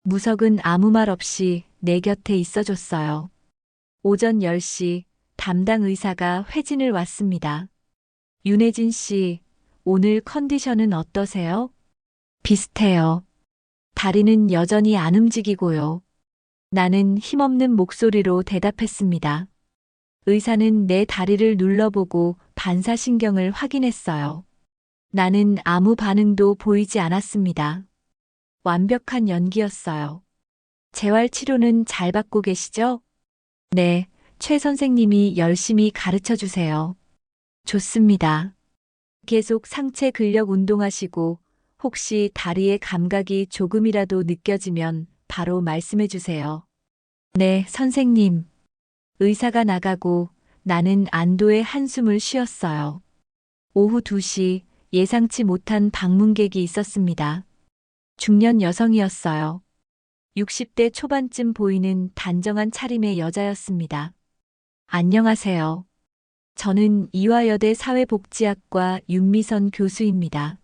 무석은 아무 말 없이 내 곁에 있어줬어요. 오전 10시 담당 의사가 회진을 왔습니다. 윤혜진 씨, 오늘 컨디션은 어떠세요? 비슷해요. 다리는 여전히 안 움직이고요. 나는 힘없는 목소리로 대답했습니다. 의사는 내 다리를 눌러보고 반사신경을 확인했어요. 나는 아무 반응도 보이지 않았습니다. 완벽한 연기였어요. 재활치료는 잘 받고 계시죠? 네, 최 선생님이 열심히 가르쳐 주세요. 좋습니다. 계속 상체 근력 운동하시고 혹시 다리의 감각이 조금이라도 느껴지면 바로 말씀해 주세요. 네, 선생님. 의사가 나가고 나는 안도의 한숨을 쉬었어요. 오후 2시 예상치 못한 방문객이 있었습니다. 중년 여성이었어요. 60대 초반쯤 보이는 단정한 차림의 여자였습니다. 안녕하세요. 저는 이화여대 사회복지학과 윤미선 교수입니다.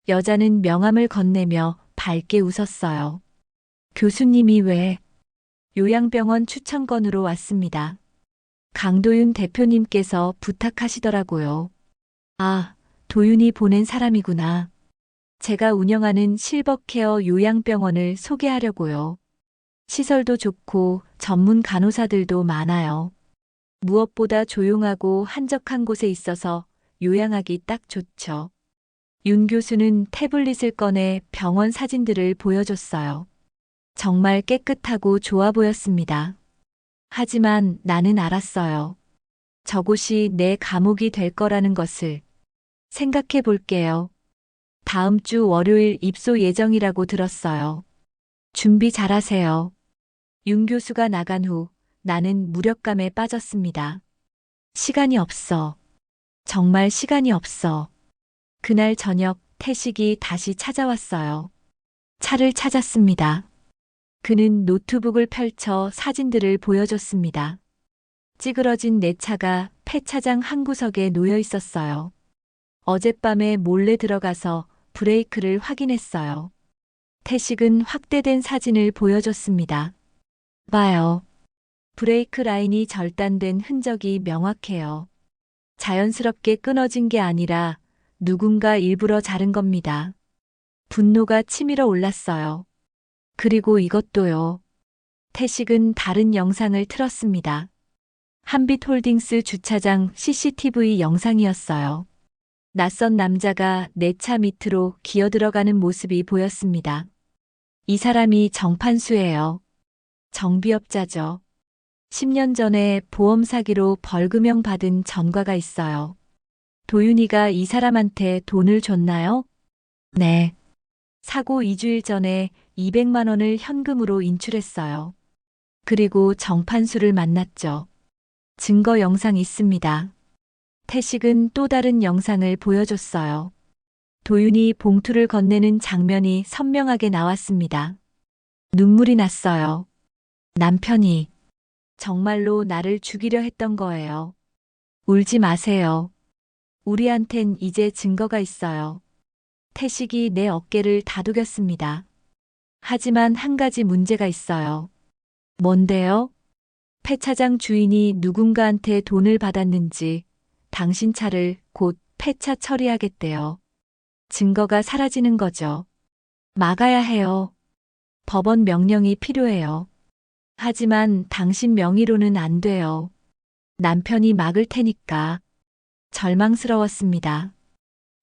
여자는 명함을 건네며 밝게 웃었어요. 교수님이 왜? 요양병원 추천건으로 왔습니다. 강도윤 대표님께서 부탁하시더라고요. 아, 도윤이 보낸 사람이구나. 제가 운영하는 실버케어 요양병원을 소개하려고요. 시설도 좋고 전문 간호사들도 많아요. 무엇보다 조용하고 한적한 곳에 있어서 요양하기 딱 좋죠. 윤 교수는 태블릿을 꺼내 병원 사진들을 보여줬어요. 정말 깨끗하고 좋아 보였습니다. 하지만 나는 알았어요. 저곳이 내 감옥이 될 거라는 것을. 생각해 볼게요. 다음 주 월요일 입소 예정이라고 들었어요. 준비 잘하세요. 윤 교수가 나간 후 나는 무력감에 빠졌습니다. 시간이 없어. 정말 시간이 없어. 그날 저녁 태식이 다시 찾아왔어요. 차를 찾았습니다. 그는 노트북을 펼쳐 사진들을 보여줬습니다. 찌그러진 내 차가 폐차장 한 구석에 놓여 있었어요. 어젯밤에 몰래 들어가서 브레이크를 확인했어요. 태식은 확대된 사진을 보여줬습니다. 봐요. 브레이크 라인이 절단된 흔적이 명확해요. 자연스럽게 끊어진 게 아니라 누군가 일부러 자른 겁니다. 분노가 치밀어 올랐어요. 그리고 이것도요. 태식은 다른 영상을 틀었습니다. 한빛홀딩스 주차장 CCTV 영상이었어요. 낯선 남자가 내 차 밑으로 기어 들어가는 모습이 보였습니다. 이 사람이 정판수예요. 정비업자죠. 10년 전에 보험 사기로 벌금형 받은 전과가 있어요. 도윤이가 이 사람한테 돈을 줬나요? 네. 사고 2주일 전에 200만 원을 현금으로 인출했어요. 그리고 정판수를 만났죠. 증거 영상 있습니다. 태식은 또 다른 영상을 보여줬어요. 도윤이 봉투를 건네는 장면이 선명하게 나왔습니다. 눈물이 났어요. 남편이 정말로 나를 죽이려 했던 거예요. 울지 마세요. 우리한텐 이제 증거가 있어요. 태식이 내 어깨를 다독였습니다. 하지만 한 가지 문제가 있어요. 뭔데요? 폐차장 주인이 누군가한테 돈을 받았는지 당신 차를 곧 폐차 처리하겠대요. 증거가 사라지는 거죠. 막아야 해요. 법원 명령이 필요해요. 하지만 당신 명의로는 안 돼요. 남편이 막을 테니까. 절망스러웠습니다.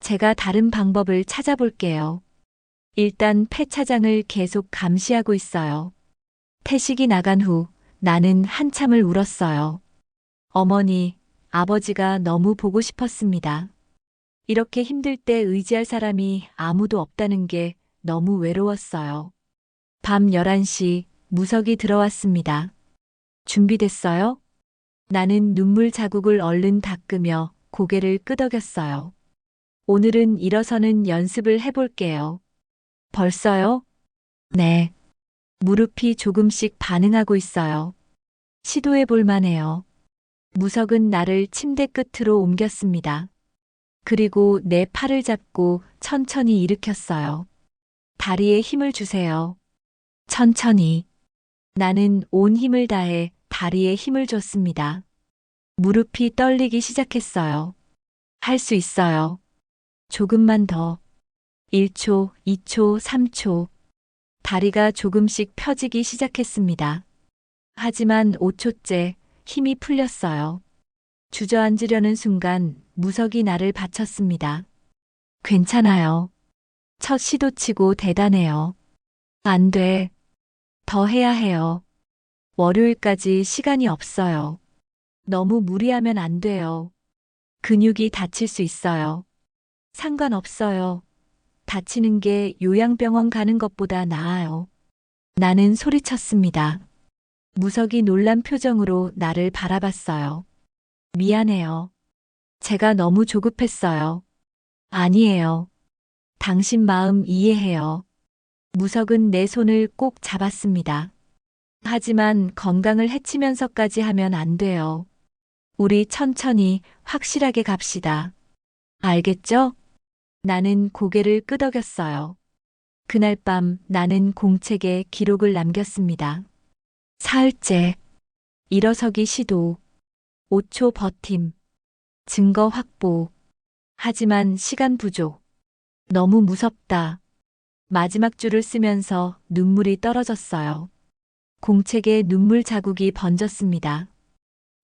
제가 다른 방법을 찾아볼게요. 일단 폐차장을 계속 감시하고 있어요. 태식이 나간 후 나는 한참을 울었어요. 어머니, 아버지가 너무 보고 싶었습니다. 이렇게 힘들 때 의지할 사람이 아무도 없다는 게 너무 외로웠어요. 밤 11시 무석이 들어왔습니다. 준비됐어요? 나는 눈물 자국을 얼른 닦으며 고개를 끄덕였어요. 오늘은 일어서는 연습을 해볼게요. 벌써요? 네. 무릎이 조금씩 반응하고 있어요. 시도해 볼 만해요. 무석은 나를 침대 끝으로 옮겼습니다. 그리고 내 팔을 잡고 천천히 일으켰어요. 다리에 힘을 주세요. 천천히. 나는 온 힘을 다해 다리에 힘을 줬습니다. 무릎이 떨리기 시작했어요. 할 수 있어요. 조금만 더. 1초, 2초, 3초. 다리가 조금씩 펴지기 시작했습니다. 하지만 5초째 힘이 풀렸어요. 주저앉으려는 순간 무석이 나를 받쳤습니다. 괜찮아요. 첫 시도치고 대단해요. 안 돼. 더 해야 해요. 월요일까지 시간이 없어요. 너무 무리하면 안 돼요. 근육이 다칠 수 있어요. 상관없어요. 다치는 게 요양병원 가는 것보다 나아요. 나는 소리쳤습니다. 무석이 놀란 표정으로 나를 바라봤어요. 미안해요. 제가 너무 조급했어요. 아니에요. 당신 마음 이해해요. 무석은 내 손을 꼭 잡았습니다. 하지만 건강을 해치면서까지 하면 안 돼요. 우리 천천히 확실하게 갑시다. 알겠죠? 나는 고개를 끄덕였어요. 그날 밤 나는 공책에 기록을 남겼습니다. 사흘째, 일어서기 시도, 5초 버팀, 증거 확보. 하지만 시간 부족. 너무 무섭다. 마지막 줄을 쓰면서 눈물이 떨어졌어요. 공책에 눈물 자국이 번졌습니다.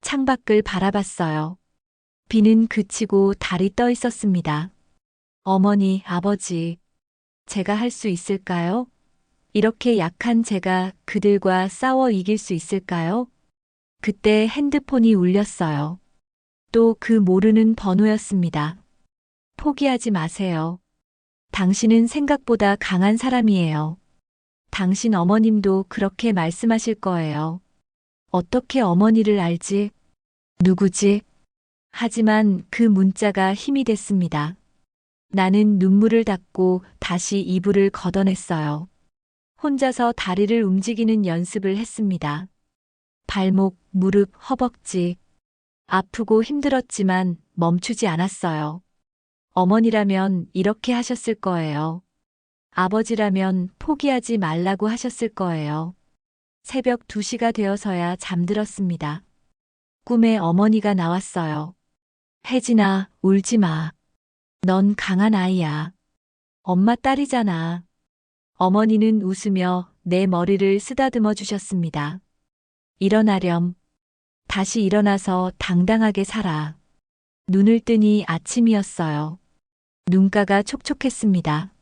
창밖을 바라봤어요. 비는 그치고 달이 떠 있었습니다. 어머니, 아버지, 제가 할 수 있을까요? 이렇게 약한 제가 그들과 싸워 이길 수 있을까요? 그때 핸드폰이 울렸어요. 또 그 모르는 번호였습니다. 포기하지 마세요. 당신은 생각보다 강한 사람이에요. 당신 어머님도 그렇게 말씀하실 거예요. 어떻게 어머니를 알지? 누구지? 하지만 그 문자가 힘이 됐습니다. 나는 눈물을 닦고 다시 이불을 걷어냈어요. 혼자서 다리를 움직이는 연습을 했습니다. 발목, 무릎, 허벅지. 아프고 힘들었지만 멈추지 않았어요. 어머니라면 이렇게 하셨을 거예요. 아버지라면 포기하지 말라고 하셨을 거예요. 새벽 2시가 되어서야 잠들었습니다. 꿈에 어머니가 나왔어요. 혜진아, 울지 마. 넌 강한 아이야. 엄마 딸이잖아. 어머니는 웃으며 내 머리를 쓰다듬어 주셨습니다. 일어나렴. 다시 일어나서 당당하게 살아. 눈을 뜨니 아침이었어요. 눈가가 촉촉했습니다.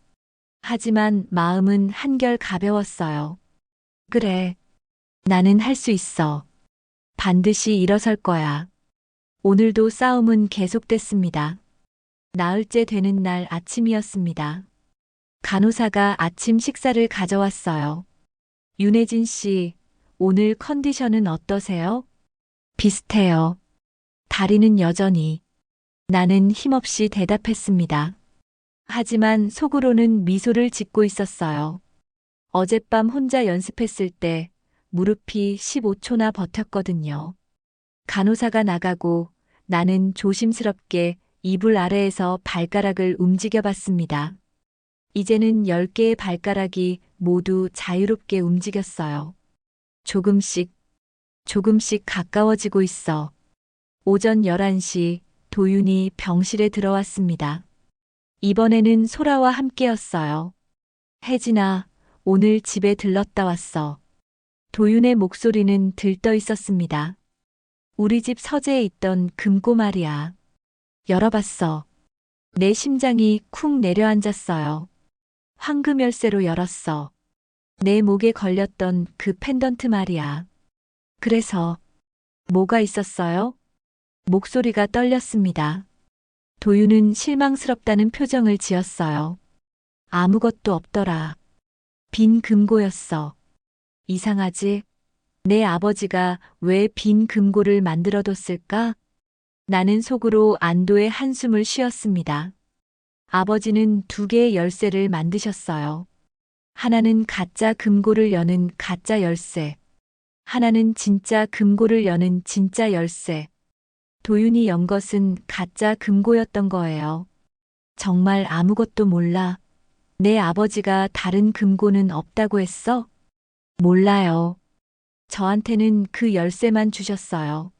하지만 마음은 한결 가벼웠어요. 그래. 나는 할 수 있어. 반드시 일어설 거야. 오늘도 싸움은 계속됐습니다. 나흘째 되는 날 아침이었습니다. 간호사가 아침 식사를 가져왔어요. 윤혜진 씨, 오늘 컨디션은 어떠세요? 비슷해요. 다리는 여전히. 나는 힘없이 대답했습니다. 하지만 속으로는 미소를 짓고 있었어요. 어젯밤 혼자 연습했을 때 무릎이 15초나 버텼거든요. 간호사가 나가고 나는 조심스럽게 이불 아래에서 발가락을 움직여 봤습니다. 이제는 10개의 발가락이 모두 자유롭게 움직였어요. 조금씩 가까워지고 있어. 오전 11시 도윤이 병실에 들어왔습니다. 이번에는 소라와 함께였어요. 혜진아, 오늘 집에 들렀다 왔어. 도윤의 목소리는 들떠 있었습니다. 우리 집 서재에 있던 금고 말이야. 열어봤어. 내 심장이 쿵 내려앉았어요. 황금 열쇠로 열었어. 내 목에 걸렸던 그 펜던트 말이야. 그래서 뭐가 있었어요? 목소리가 떨렸습니다. 도윤은 실망스럽다는 표정을 지었어요. 아무것도 없더라. 빈 금고였어. 이상하지? 내 아버지가 왜 빈 금고를 만들어뒀을까? 나는 속으로 안도의 한숨을 쉬었습니다. 아버지는 2개의 열쇠를 만드셨어요. 하나는 가짜 금고를 여는 가짜 열쇠. 하나는 진짜 금고를 여는 진짜 열쇠. 도윤이 연 것은 가짜 금고였던 거예요. 정말 아무것도 몰라. 내 아버지가 다른 금고는 없다고 했어? 몰라요. 저한테는 그 열쇠만 주셨어요.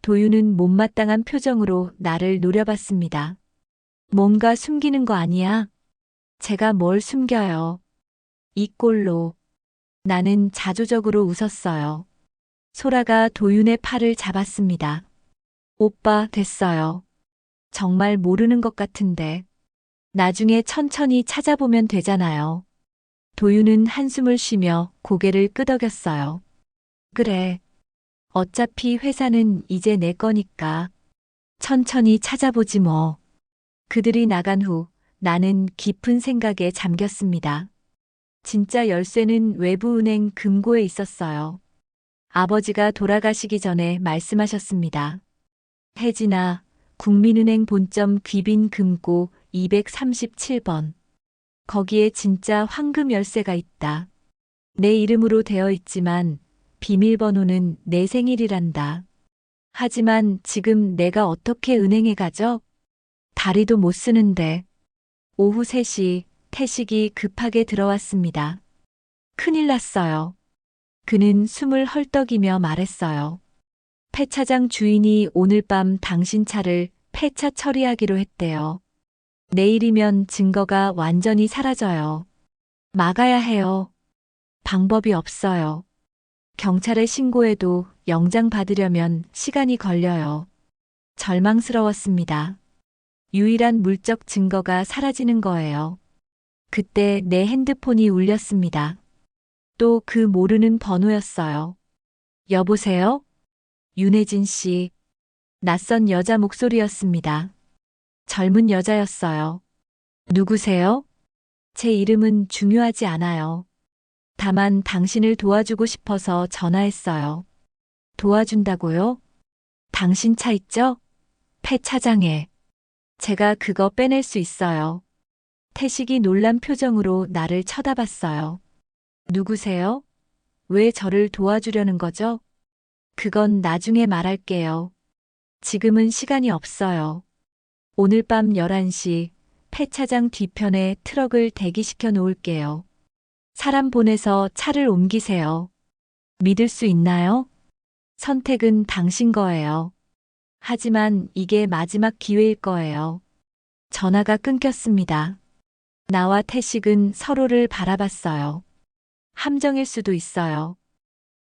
도윤은 못마땅한 표정으로 나를 노려봤습니다. 뭔가 숨기는 거 아니야? 제가 뭘 숨겨요? 이 꼴로. 나는 자조적으로 웃었어요. 소라가 도윤의 팔을 잡았습니다. 오빠, 됐어요. 정말 모르는 것 같은데. 나중에 천천히 찾아보면 되잖아요. 도윤은 한숨을 쉬며 고개를 끄덕였어요. 그래. 어차피 회사는 이제 내 거니까. 천천히 찾아보지 뭐. 그들이 나간 후 나는 깊은 생각에 잠겼습니다. 진짜 열쇠는 외부은행 금고에 있었어요. 아버지가 돌아가시기 전에 말씀하셨습니다. 혜진아, 국민은행 본점 귀빈 금고 237번. 거기에 진짜 황금 열쇠가 있다. 내 이름으로 되어 있지만 비밀번호는 내 생일이란다. 하지만 지금 내가 어떻게 은행에 가죠? 다리도 못 쓰는데. 오후 3시 태식이 급하게 들어왔습니다. 큰일 났어요. 그는 숨을 헐떡이며 말했어요. 폐차장 주인이 오늘 밤 당신 차를 폐차 처리하기로 했대요. 내일이면 증거가 완전히 사라져요. 막아야 해요. 방법이 없어요. 경찰에 신고해도 영장 받으려면 시간이 걸려요. 절망스러웠습니다. 유일한 물적 증거가 사라지는 거예요. 그때 내 핸드폰이 울렸습니다. 또 그 모르는 번호였어요. 여보세요? 윤혜진 씨. 낯선 여자 목소리였습니다. 젊은 여자였어요. 누구세요? 제 이름은 중요하지 않아요. 다만 당신을 도와주고 싶어서 전화했어요. 도와준다고요? 당신 차 있죠? 폐차장에. 제가 그거 빼낼 수 있어요. 태식이 놀란 표정으로 나를 쳐다봤어요. 누구세요? 왜 저를 도와주려는 거죠? 그건 나중에 말할게요. 지금은 시간이 없어요. 오늘 밤 11시 폐차장 뒤편에 트럭을 대기시켜 놓을게요. 사람 보내서 차를 옮기세요. 믿을 수 있나요? 선택은 당신 거예요. 하지만 이게 마지막 기회일 거예요. 전화가 끊겼습니다. 나와 태식은 서로를 바라봤어요. 함정일 수도 있어요.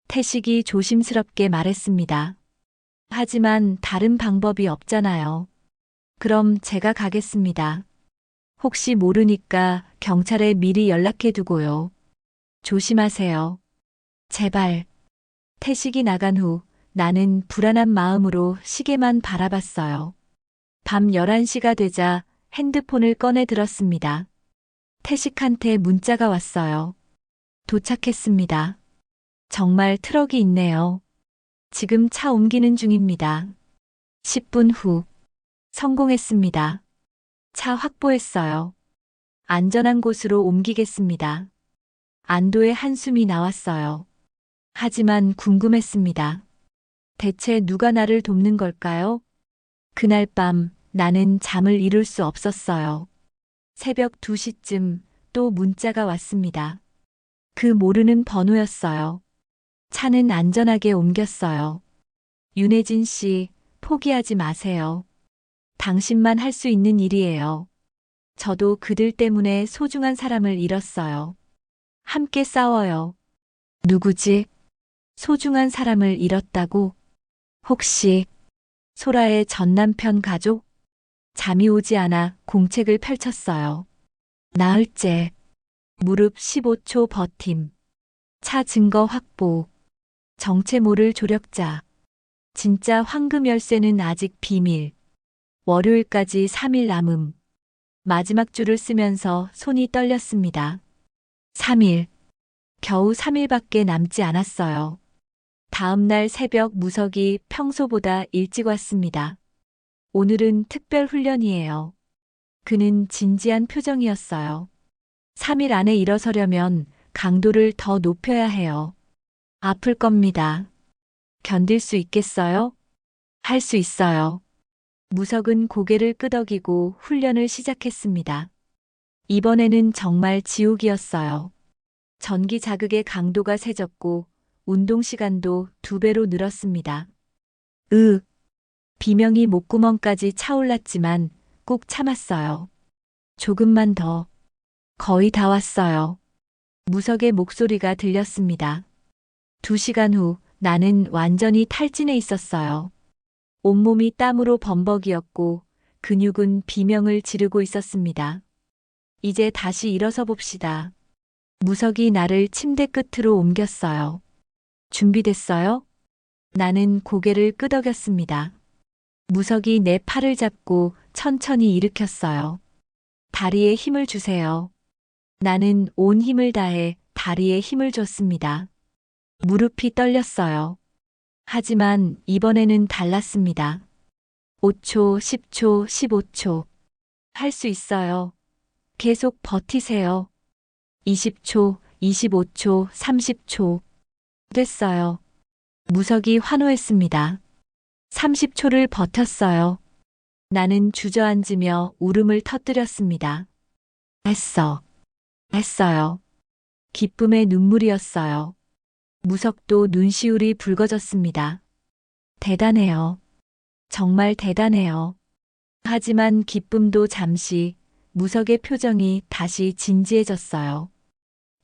태식이 조심스럽게 말했습니다. 하지만 다른 방법이 없잖아요. 그럼 제가 가겠습니다. 혹시 모르니까 경찰에 미리 연락해 두고요. 조심하세요. 제발. 태식이 나간 후 나는 불안한 마음으로 시계만 바라봤어요. 밤 11시가 되자 핸드폰을 꺼내 들었습니다. 태식한테 문자가 왔어요. 도착했습니다. 정말 트럭이 있네요. 지금 차 옮기는 중입니다. 10분 후. 성공했습니다. 차 확보했어요. 안전한 곳으로 옮기겠습니다. 안도의 한숨이 나왔어요. 하지만 궁금했습니다. 대체 누가 나를 돕는 걸까요? 그날 밤 나는 잠을 이룰 수 없었어요. 새벽 2시쯤 또 문자가 왔습니다. 그 모르는 번호였어요. 차는 안전하게 옮겼어요. 윤혜진 씨, 포기하지 마세요. 당신만 할 수 있는 일이에요. 저도 그들 때문에 소중한 사람을 잃었어요. 함께 싸워요. 누구지? 소중한 사람을 잃었다고? 혹시 소라의 전 남편 가족? 잠이 오지 않아 공책을 펼쳤어요. 나흘째. 무릎 15초 버팀. 차 증거 확보. 정체 모를 조력자. 진짜 황금 열쇠는 아직 비밀. 월요일까지 3일 남음. 마지막 줄을 쓰면서 손이 떨렸습니다. 3일. 겨우 3일밖에 남지 않았어요. 다음 날 새벽 무석이 평소보다 일찍 왔습니다. 오늘은 특별 훈련이에요. 그는 진지한 표정이었어요. 3일 안에 일어서려면 강도를 더 높여야 해요. 아플 겁니다. 견딜 수 있겠어요? 할 수 있어요. 무석은 고개를 끄덕이고 훈련을 시작했습니다. 이번에는 정말 지옥이었어요. 전기 자극의 강도가 세졌고 운동 시간도 2배로 늘었습니다. 비명이 목구멍까지 차올랐지만 꾹 참았어요. 조금만 더. 거의 다 왔어요. 무석의 목소리가 들렸습니다. 2시간 후 나는 완전히 탈진해 있었어요. 온몸이 땀으로 범벅이었고 근육은 비명을 지르고 있었습니다. 이제 다시 일어서 봅시다. 무석이 나를 침대 끝으로 옮겼어요. 준비됐어요? 나는 고개를 끄덕였습니다. 무석이 내 팔을 잡고 천천히 일으켰어요. 다리에 힘을 주세요. 나는 온 힘을 다해 다리에 힘을 줬습니다. 무릎이 떨렸어요. 하지만 이번에는 달랐습니다. 5초, 10초, 15초. 할 수 있어요. 계속 버티세요. 20초, 25초, 30초. 됐어요. 무석이 환호했습니다. 30초를 버텼어요. 나는 주저앉으며 울음을 터뜨렸습니다. 했어요. 기쁨의 눈물이었어요. 무석도 눈시울이 붉어졌습니다. 대단해요. 정말 대단해요. 하지만 기쁨도 잠시, 무석의 표정이 다시 진지해졌어요.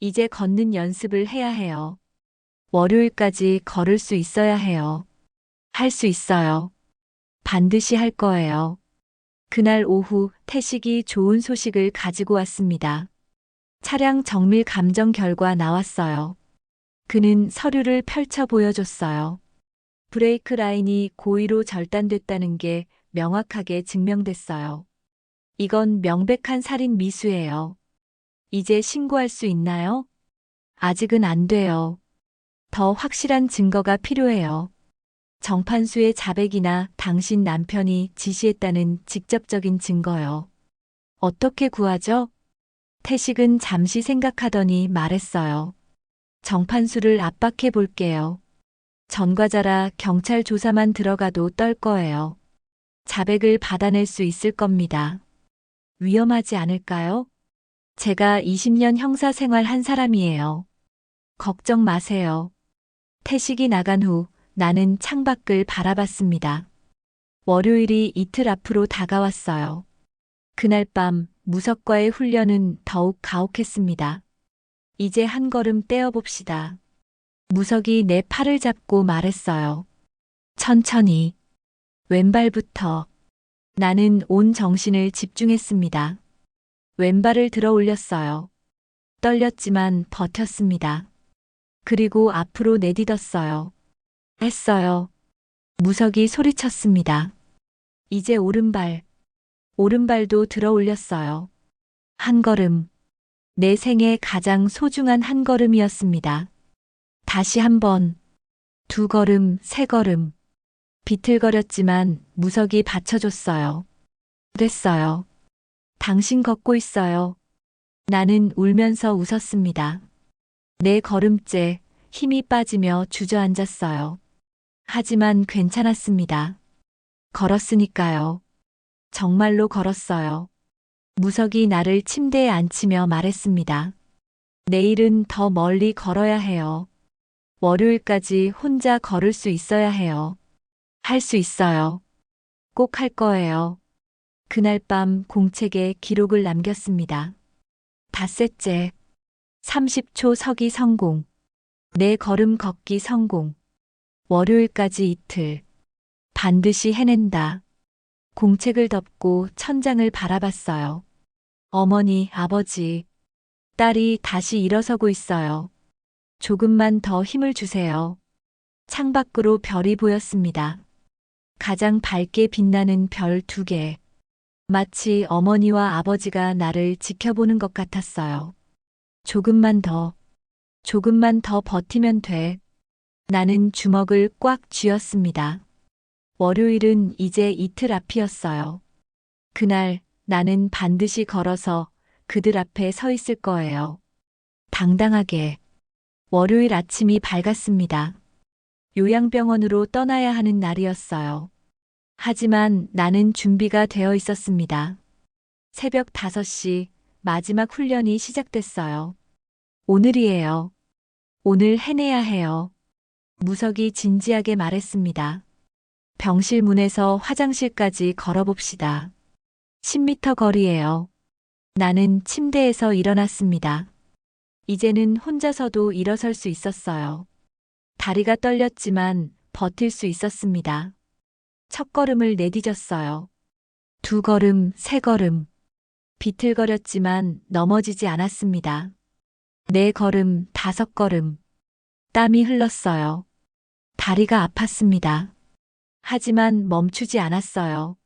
이제 걷는 연습을 해야 해요. 월요일까지 걸을 수 있어야 해요. 할 수 있어요. 반드시 할 거예요. 그날 오후 태식이 좋은 소식을 가지고 왔습니다. 차량 정밀 감정 결과 나왔어요. 그는 서류를 펼쳐 보여줬어요. 브레이크 라인이 고의로 절단됐다는 게 명확하게 증명됐어요. 이건 명백한 살인 미수예요. 이제 신고할 수 있나요? 아직은 안 돼요. 더 확실한 증거가 필요해요. 정판수의 자백이나 당신 남편이 지시했다는 직접적인 증거요. 어떻게 구하죠? 태식은 잠시 생각하더니 말했어요. 정판수를 압박해 볼게요. 전과자라 경찰 조사만 들어가도 떨 거예요. 자백을 받아낼 수 있을 겁니다. 위험하지 않을까요? 제가 20년 형사 생활 한 사람이에요. 걱정 마세요. 태식이 나간 후 나는 창밖을 바라봤습니다. 월요일이 이틀 앞으로 다가왔어요. 그날 밤 무석과의 훈련은 더욱 가혹했습니다. 이제 한 걸음 떼어봅시다. 무석이 내 팔을 잡고 말했어요. 천천히. 왼발부터. 나는 온 정신을 집중했습니다. 왼발을 들어 올렸어요. 떨렸지만 버텼습니다. 그리고 앞으로 내딛었어요. 했어요. 무석이 소리쳤습니다. 이제 오른발. 오른발도 들어 올렸어요. 한 걸음. 내 생애 가장 소중한 한 걸음이었습니다. 다시 한 번. 두 걸음, 세 걸음. 비틀거렸지만 무석이 받쳐줬어요. 됐어요. 당신 걷고 있어요. 나는 울면서 웃었습니다. 네 걸음째 힘이 빠지며 주저앉았어요. 하지만 괜찮았습니다. 걸었으니까요. 정말로 걸었어요. 무석이 나를 침대에 앉히며 말했습니다. 내일은 더 멀리 걸어야 해요. 월요일까지 혼자 걸을 수 있어야 해요. 할 수 있어요. 꼭 할 거예요. 그날 밤 공책에 기록을 남겼습니다. 닷새째. 30초 서기 성공. 네 걸음 걷기 성공. 월요일까지 이틀. 반드시 해낸다. 공책을 덮고 천장을 바라봤어요. 어머니, 아버지, 딸이 다시 일어서고 있어요. 조금만 더 힘을 주세요. 창밖으로 별이 보였습니다. 가장 밝게 빛나는 별 2개. 마치 어머니와 아버지가 나를 지켜보는 것 같았어요. 조금만 더 버티면 돼. 나는 주먹을 꽉 쥐었습니다. 월요일은 이제 이틀 앞이었어요. 그날 나는 반드시 걸어서 그들 앞에 서 있을 거예요. 당당하게. 월요일 아침이 밝았습니다. 요양병원으로 떠나야 하는 날이었어요. 하지만 나는 준비가 되어 있었습니다. 새벽 5시 마지막 훈련이 시작됐어요. 오늘이에요. 오늘 해내야 해요. 무석이 진지하게 말했습니다. 병실 문에서 화장실까지 걸어봅시다. 10m 거리예요. 나는 침대에서 일어났습니다. 이제는 혼자서도 일어설 수 있었어요. 다리가 떨렸지만 버틸 수 있었습니다. 첫 걸음을 내딛었어요. 두 걸음, 세 걸음. 비틀거렸지만 넘어지지 않았습니다. 네 걸음, 5걸음. 땀이 흘렀어요. 다리가 아팠습니다. 하지만 멈추지 않았어요.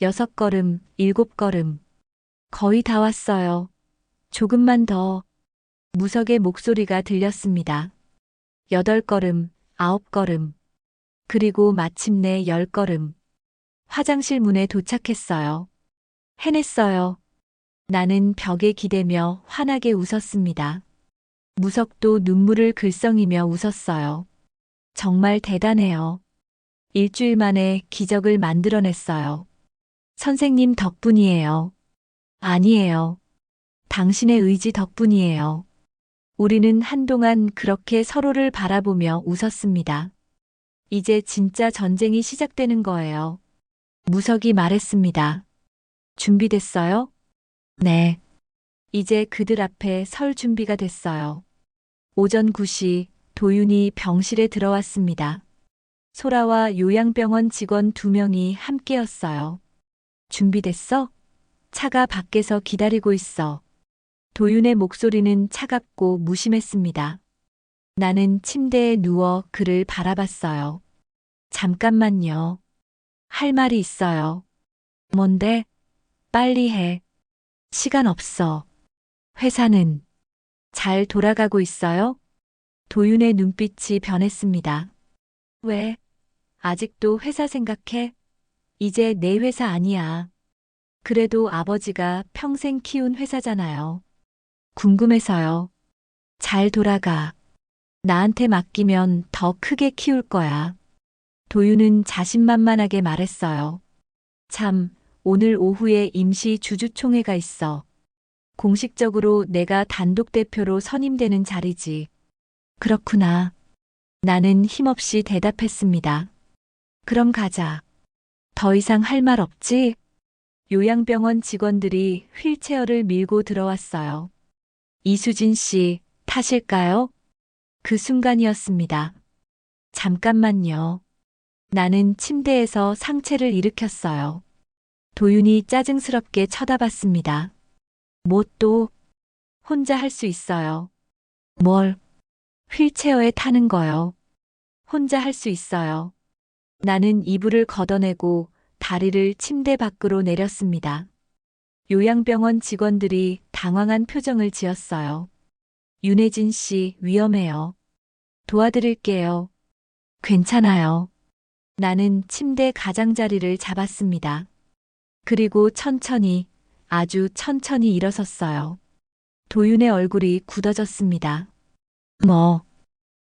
6걸음, 7걸음. 거의 다 왔어요. 조금만 더. 무석의 목소리가 들렸습니다. 8걸음, 9걸음. 그리고 마침내 10걸음. 화장실 문에 도착했어요. 해냈어요. 나는 벽에 기대며 환하게 웃었습니다. 무석도 눈물을 글썽이며 웃었어요. 정말 대단해요. 일주일 만에 기적을 만들어냈어요. 선생님 덕분이에요. 아니에요. 당신의 의지 덕분이에요. 우리는 한동안 그렇게 서로를 바라보며 웃었습니다. 이제 진짜 전쟁이 시작되는 거예요. 무석이 말했습니다. 준비됐어요? 네. 이제 그들 앞에 설 준비가 됐어요. 오전 9시 도윤이 병실에 들어왔습니다. 소라와 요양병원 직원 2명이 함께였어요. 준비됐어? 차가 밖에서 기다리고 있어. 도윤의 목소리는 차갑고 무심했습니다. 나는 침대에 누워 그를 바라봤어요. 잠깐만요. 할 말이 있어요. 뭔데? 빨리 해. 시간 없어. 회사는 잘 돌아가고 있어요? 도윤의 눈빛이 변했습니다. 왜? 아직도 회사 생각해? 이제 내 회사 아니야. 그래도 아버지가 평생 키운 회사잖아요. 궁금해서요. 잘 돌아가. 나한테 맡기면 더 크게 키울 거야. 도윤은 자신만만하게 말했어요. 참, 오늘 오후에 임시 주주총회가 있어. 공식적으로 내가 단독 대표로 선임되는 자리지. 그렇구나. 나는 힘없이 대답했습니다. 그럼 가자. 더 이상 할 말 없지? 요양병원 직원들이 휠체어를 밀고 들어왔어요. 이수진 씨, 타실까요? 그 순간이었습니다. 잠깐만요. 나는 침대에서 상체를 일으켰어요. 도윤이 짜증스럽게 쳐다봤습니다. 뭐 또? 혼자 할 수 있어요. 뭘? 휠체어에 타는 거요. 혼자 할 수 있어요. 나는 이불을 걷어내고 다리를 침대 밖으로 내렸습니다. 요양병원 직원들이 당황한 표정을 지었어요. 윤혜진 씨, 위험해요. 도와드릴게요. 괜찮아요. 나는 침대 가장자리를 잡았습니다. 그리고 천천히, 아주 천천히 일어섰어요. 도윤의 얼굴이 굳어졌습니다.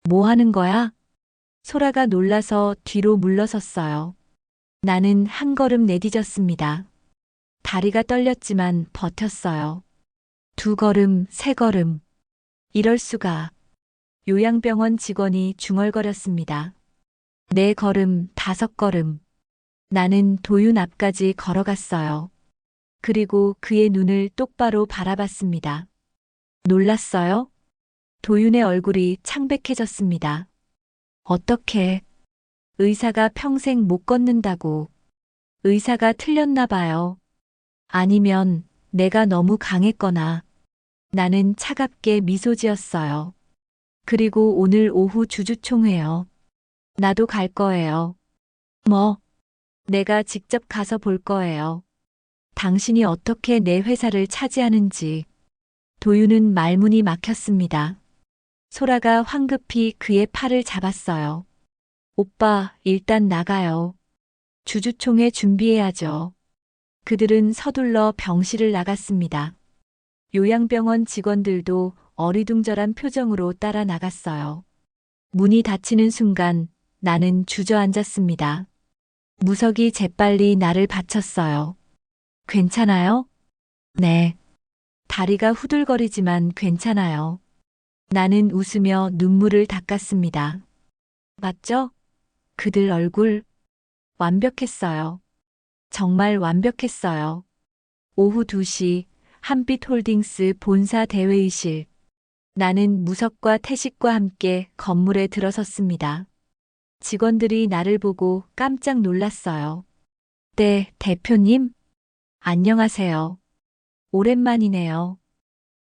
뭐 하는 거야? 소라가 놀라서 뒤로 물러섰어요. 나는 한 걸음 내디뎠습니다. 다리가 떨렸지만 버텼어요. 2걸음, 3걸음. 이럴 수가. 요양병원 직원이 중얼거렸습니다. 4걸음, 5걸음. 나는 도윤 앞까지 걸어갔어요. 그리고 그의 눈을 똑바로 바라봤습니다. 놀랐어요? 도윤의 얼굴이 창백해졌습니다. 어떻게? 의사가 평생 못 걷는다고. 의사가 틀렸나 봐요. 아니면 내가 너무 강했거나. 나는 차갑게 미소 지었어요. 그리고 오늘 오후 주주총회요. 나도 갈 거예요. 뭐? 내가 직접 가서 볼 거예요. 당신이 어떻게 내 회사를 차지하는지. 도윤은 말문이 막혔습니다. 소라가 황급히 그의 팔을 잡았어요. 오빠, 일단 나가요. 주주총회 준비해야죠. 그들은 서둘러 병실을 나갔습니다. 요양병원 직원들도 어리둥절한 표정으로 따라 나갔어요. 문이 닫히는 순간 나는 주저앉았습니다. 무석이 재빨리 나를 받쳤어요. 괜찮아요? 네. 다리가 후들거리지만 괜찮아요. 나는 웃으며 눈물을 닦았습니다. 맞죠? 그들 얼굴 완벽했어요. 정말 완벽했어요. 오후 2시 한빛홀딩스 본사 대회의실. 나는 무석과 태식과 함께 건물에 들어섰습니다. 직원들이 나를 보고 깜짝 놀랐어요. 네, 대표님. 안녕하세요. 오랜만이네요.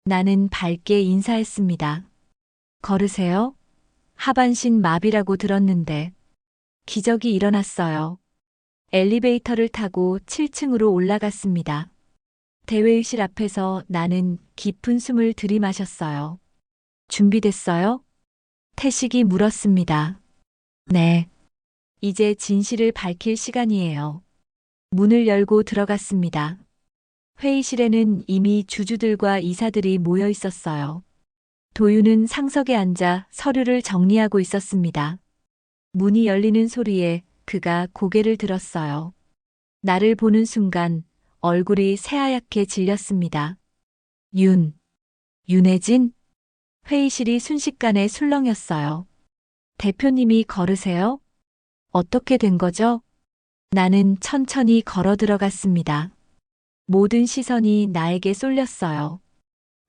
나는 밝게 인사했습니다. 걸으세요? 하반신 마비라고 들었는데. 기적이 일어났어요. 엘리베이터를 타고 7층으로 올라갔습니다. 대회의실 앞에서 나는 깊은 숨을 들이마셨어요. 준비됐어요? 태식이 물었습니다. 네. 이제 진실을 밝힐 시간이에요. 문을 열고 들어갔습니다. 회의실에는 이미 주주들과 이사들이 모여 있었어요. 도윤은 상석에 앉아 서류를 정리하고 있었습니다. 문이 열리는 소리에 그가 고개를 들었어요. 나를 보는 순간 얼굴이 새하얗게 질렸습니다. 윤혜진? 회의실이 순식간에 술렁였어요. 대표님이 걸으세요? 어떻게 된 거죠? 나는 천천히 걸어 들어갔습니다. 모든 시선이 나에게 쏠렸어요.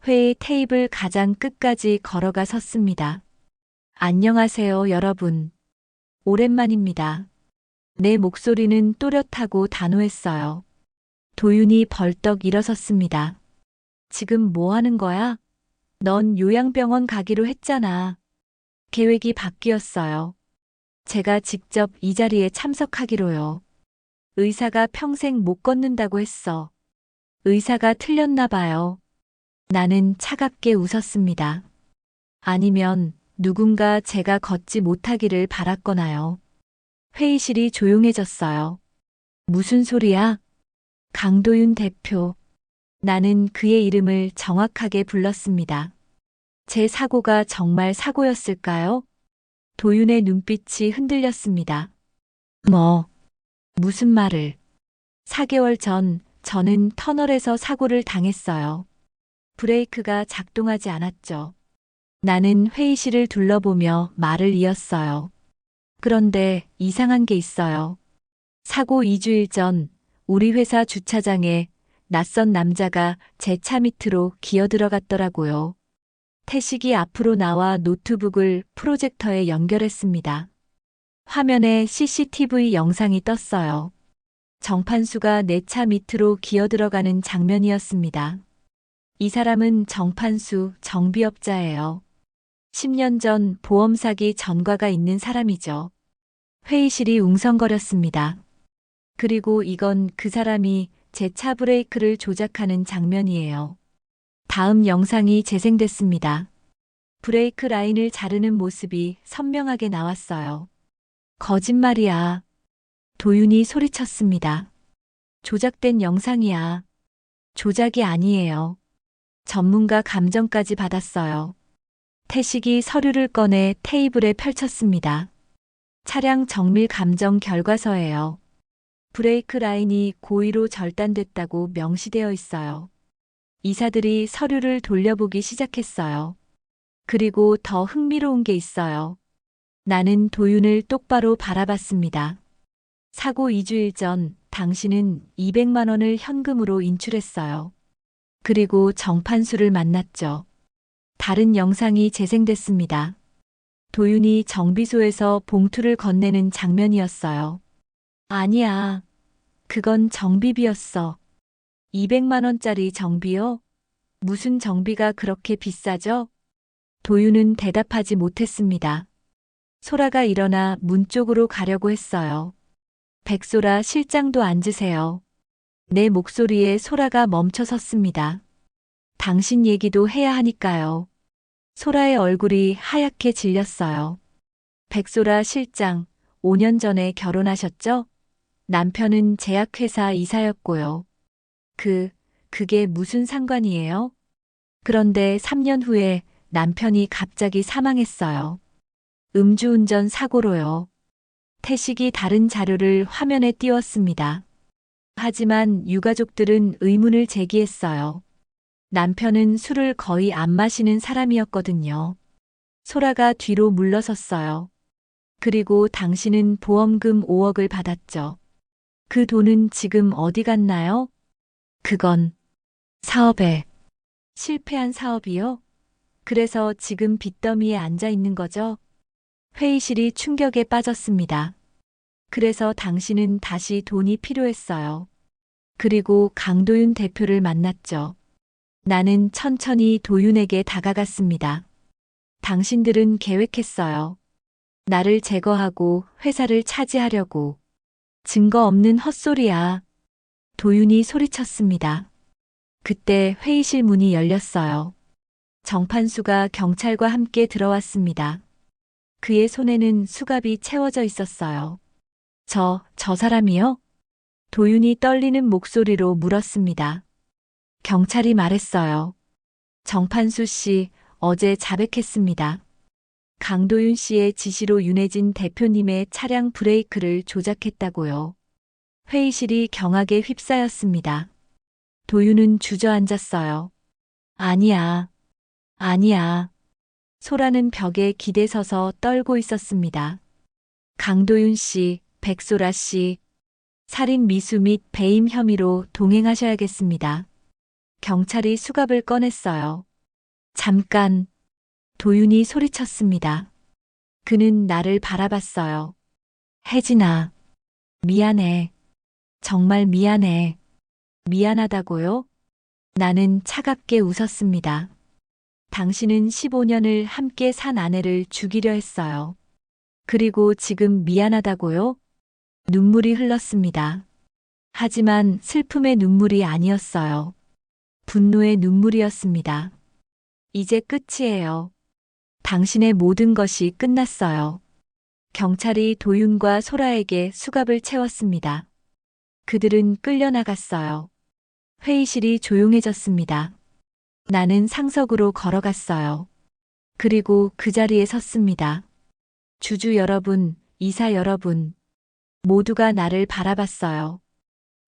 회의 테이블 가장 끝까지 걸어가 섰습니다. 안녕하세요, 여러분. 오랜만입니다. 내 목소리는 또렷하고 단호했어요. 도윤이 벌떡 일어섰습니다. 지금 뭐 하는 거야? 넌 요양병원 가기로 했잖아. 계획이 바뀌었어요. 제가 직접 이 자리에 참석하기로요. 의사가 평생 못 걷는다고 했어. 의사가 틀렸나 봐요. 나는 차갑게 웃었습니다. 아니면 누군가 제가 걷지 못하기를 바랐거나요. 회의실이 조용해졌어요. 무슨 소리야? 강도윤 대표. 나는 그의 이름을 정확하게 불렀습니다. 제 사고가 정말 사고였을까요? 도윤의 눈빛이 흔들렸습니다. 무슨 말을? 4개월 전 저는 터널에서 사고를 당했어요. 브레이크가 작동하지 않았죠. 나는 회의실을 둘러보며 말을 이었어요. 그런데 이상한 게 있어요. 사고 2주일 전 우리 회사 주차장에 낯선 남자가 제 차 밑으로 기어 들어갔더라고요. 태식이 앞으로 나와 노트북을 프로젝터에 연결했습니다. 화면에 CCTV 영상이 떴어요. 정판수가 내 차 밑으로 기어 들어가는 장면이었습니다. 이 사람은 정판수 정비업자예요. 10년 전 보험 사기 전과가 있는 사람이죠. 회의실이 웅성거렸습니다. 그리고 이건 그 사람이 제 차 브레이크를 조작하는 장면이에요. 다음 영상이 재생됐습니다. 브레이크 라인을 자르는 모습이 선명하게 나왔어요. 거짓말이야. 도윤이 소리쳤습니다. 조작된 영상이야. 조작이 아니에요. 전문가 감정까지 받았어요. 태식이 서류를 꺼내 테이블에 펼쳤습니다. 차량 정밀 감정 결과서예요. 브레이크 라인이 고의로 절단됐다고 명시되어 있어요. 이사들이 서류를 돌려보기 시작했어요. 그리고 더 흥미로운 게 있어요. 나는 도윤을 똑바로 바라봤습니다. 사고 2주일 전 당신은 200만 원을 현금으로 인출했어요. 그리고 정판수를 만났죠. 다른 영상이 재생됐습니다. 도윤이 정비소에서 봉투를 건네는 장면이었어요. 아니야. 그건 정비비였어. 200만 원짜리 정비요? 무슨 정비가 그렇게 비싸죠? 도윤은 대답하지 못했습니다. 소라가 일어나 문 쪽으로 가려고 했어요. 백소라 실장도 앉으세요. 내 목소리에 소라가 멈춰 섰습니다. 당신 얘기도 해야 하니까요. 소라의 얼굴이 하얗게 질렸어요. 백소라 실장, 5년 전에 결혼하셨죠? 남편은 제약회사 이사였고요. 그게 무슨 상관이에요? 그런데 3년 후에 남편이 갑자기 사망했어요. 음주운전 사고로요. 태식이 다른 자료를 화면에 띄웠습니다. 하지만 유가족들은 의문을 제기했어요. 남편은 술을 거의 안 마시는 사람이었거든요. 소라가 뒤로 물러섰어요. 그리고 당신은 보험금 5억을 받았죠. 그 돈은 지금 어디 갔나요? 그건 사업에 실패한 사업이요? 그래서 지금 빚더미에 앉아 있는 거죠? 회의실이 충격에 빠졌습니다. 그래서 당신은 다시 돈이 필요했어요. 그리고 강도윤 대표를 만났죠. 나는 천천히 도윤에게 다가갔습니다. 당신들은 계획했어요. 나를 제거하고 회사를 차지하려고. 증거 없는 헛소리야. 도윤이 소리쳤습니다. 그때 회의실 문이 열렸어요. 정판수가 경찰과 함께 들어왔습니다. 그의 손에는 수갑이 채워져 있었어요. 저 사람이요? 도윤이 떨리는 목소리로 물었습니다. 경찰이 말했어요. 정판수 씨, 어제 자백했습니다. 강도윤 씨의 지시로 윤혜진 대표님의 차량 브레이크를 조작했다고요. 회의실이 경악에 휩싸였습니다. 도윤은 주저앉았어요. 아니야. 소라는 벽에 기대서서 떨고 있었습니다. 강도윤 씨, 백소라 씨, 살인 미수 및 배임 혐의로 동행하셔야겠습니다. 경찰이 수갑을 꺼냈어요. 잠깐. 도윤이 소리쳤습니다. 그는 나를 바라봤어요. 혜진아, 미안해. 정말 미안해. 미안하다고요? 나는 차갑게 웃었습니다. 당신은 15년을 함께 산 아내를 죽이려 했어요. 그리고 지금 미안하다고요? 눈물이 흘렀습니다. 하지만 슬픔의 눈물이 아니었어요. 분노의 눈물이었습니다. 이제 끝이에요. 당신의 모든 것이 끝났어요. 경찰이 도윤과 소라에게 수갑을 채웠습니다. 그들은 끌려나갔어요. 회의실이 조용해졌습니다. 나는 상석으로 걸어갔어요. 그리고 그 자리에 섰습니다. 주주 여러분, 이사 여러분, 모두가 나를 바라봤어요.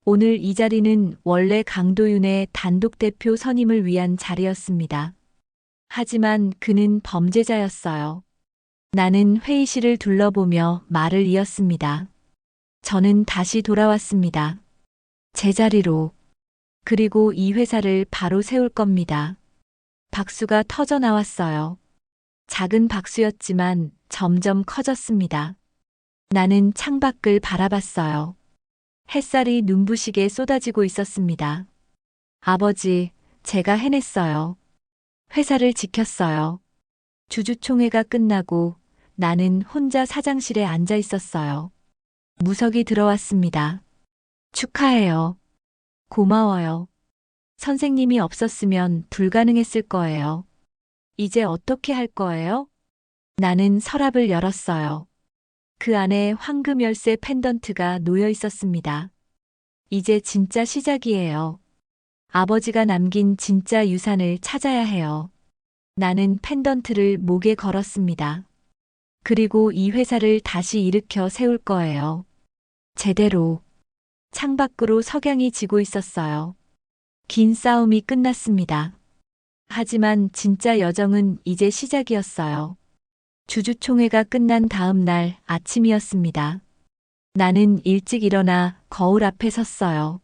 오늘 이 자리는 원래 강도윤의 단독 대표 선임을 위한 자리였습니다. 하지만 그는 범죄자였어요. 나는 회의실을 둘러보며 말을 이었습니다. 저는 다시 돌아왔습니다. 제 자리로. 그리고 이 회사를 바로 세울 겁니다. 박수가 터져 나왔어요. 작은 박수였지만 점점 커졌습니다. 나는 창밖을 바라봤어요. 햇살이 눈부시게 쏟아지고 있었습니다. 아버지, 제가 해냈어요. 회사를 지켰어요. 주주총회가 끝나고 나는 혼자 사장실에 앉아 있었어요. 무석이 들어왔습니다. 축하해요. 고마워요. 선생님이 없었으면 불가능했을 거예요. 이제 어떻게 할 거예요? 나는 서랍을 열었어요. 그 안에 황금 열쇠 펜던트가 놓여 있었습니다. 이제 진짜 시작이에요. 아버지가 남긴 진짜 유산을 찾아야 해요. 나는 펜던트를 목에 걸었습니다. 그리고 이 회사를 다시 일으켜 세울 거예요. 제대로. 창밖으로 석양이 지고 있었어요. 긴 싸움이 끝났습니다. 하지만 진짜 여정은 이제 시작이었어요. 주주총회가 끝난 다음 날 아침이었습니다. 나는 일찍 일어나 거울 앞에 섰어요.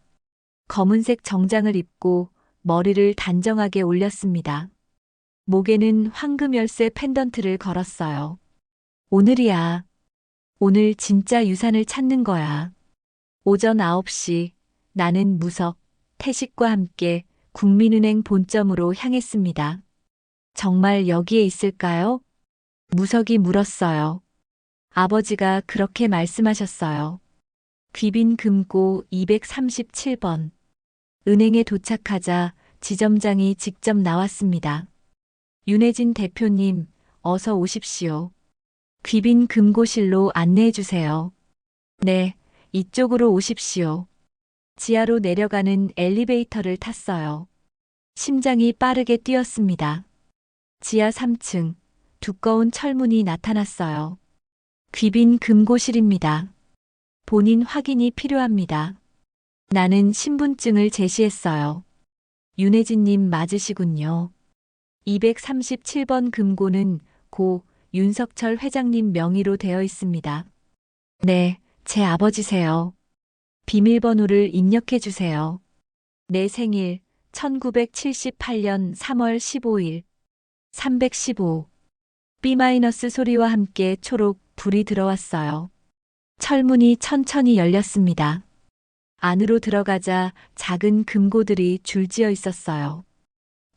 검은색 정장을 입고 머리를 단정하게 올렸습니다. 목에는 황금 열쇠 펜던트를 걸었어요. 오늘이야. 오늘 진짜 유산을 찾는 거야. 오전 9시 나는 무석, 태식과 함께 국민은행 본점으로 향했습니다. 정말 여기에 있을까요? 무석이 물었어요. 아버지가 그렇게 말씀하셨어요. 귀빈 금고 237번. 은행에 도착하자 지점장이 직접 나왔습니다. 윤혜진 대표님, 어서 오십시오. 귀빈 금고실로 안내해 주세요. 네, 이쪽으로 오십시오. 지하로 내려가는 엘리베이터를 탔어요. 심장이 빠르게 뛰었습니다. 지하 3층, 두꺼운 철문이 나타났어요. 귀빈 금고실입니다. 본인 확인이 필요합니다. 나는 신분증을 제시했어요. 윤혜진님 맞으시군요. 237번 금고는 고 윤석철 회장님 명의로 되어 있습니다. 네, 제 아버지세요. 비밀번호를 입력해 주세요. 내 생일 1978년 3월 15일 315. B- 소리와 함께 초록 불이 들어왔어요. 철문이 천천히 열렸습니다. 안으로 들어가자 작은 금고들이 줄지어 있었어요.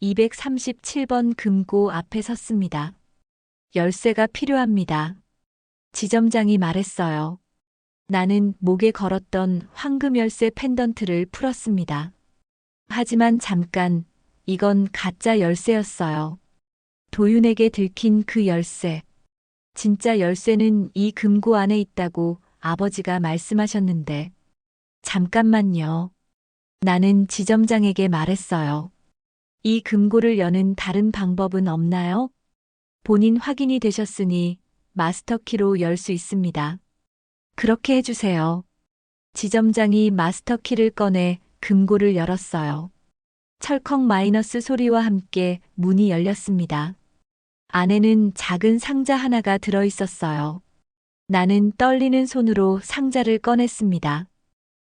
237번 금고 앞에 섰습니다. 열쇠가 필요합니다. 지점장이 말했어요. 나는 목에 걸었던 황금 열쇠 펜던트를 풀었습니다. 하지만 잠깐, 이건 가짜 열쇠였어요. 도윤에게 들킨 그 열쇠. 진짜 열쇠는 이 금고 안에 있다고 아버지가 말씀하셨는데. 잠깐만요. 나는 지점장에게 말했어요. 이 금고를 여는 다른 방법은 없나요? 본인 확인이 되셨으니 마스터키로 열 수 있습니다. 그렇게 해주세요. 지점장이 마스터키를 꺼내 금고를 열었어요. 철컥 마이너스 소리와 함께 문이 열렸습니다. 안에는 작은 상자 하나가 들어 있었어요. 나는 떨리는 손으로 상자를 꺼냈습니다.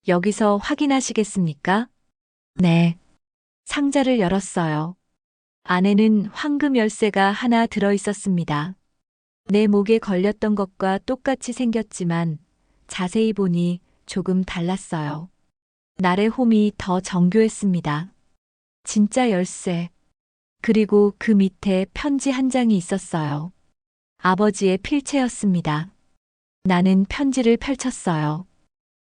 여기서 확인하시겠습니까? 네. 상자를 열었어요. 안에는 황금 열쇠가 하나 들어 있었습니다. 내 목에 걸렸던 것과 똑같이 생겼지만 자세히 보니 조금 달랐어요. 날의 홈이 더 정교했습니다. 진짜 열쇠. 그리고 그 밑에 편지 한 장이 있었어요. 아버지의 필체였습니다. 나는 편지를 펼쳤어요.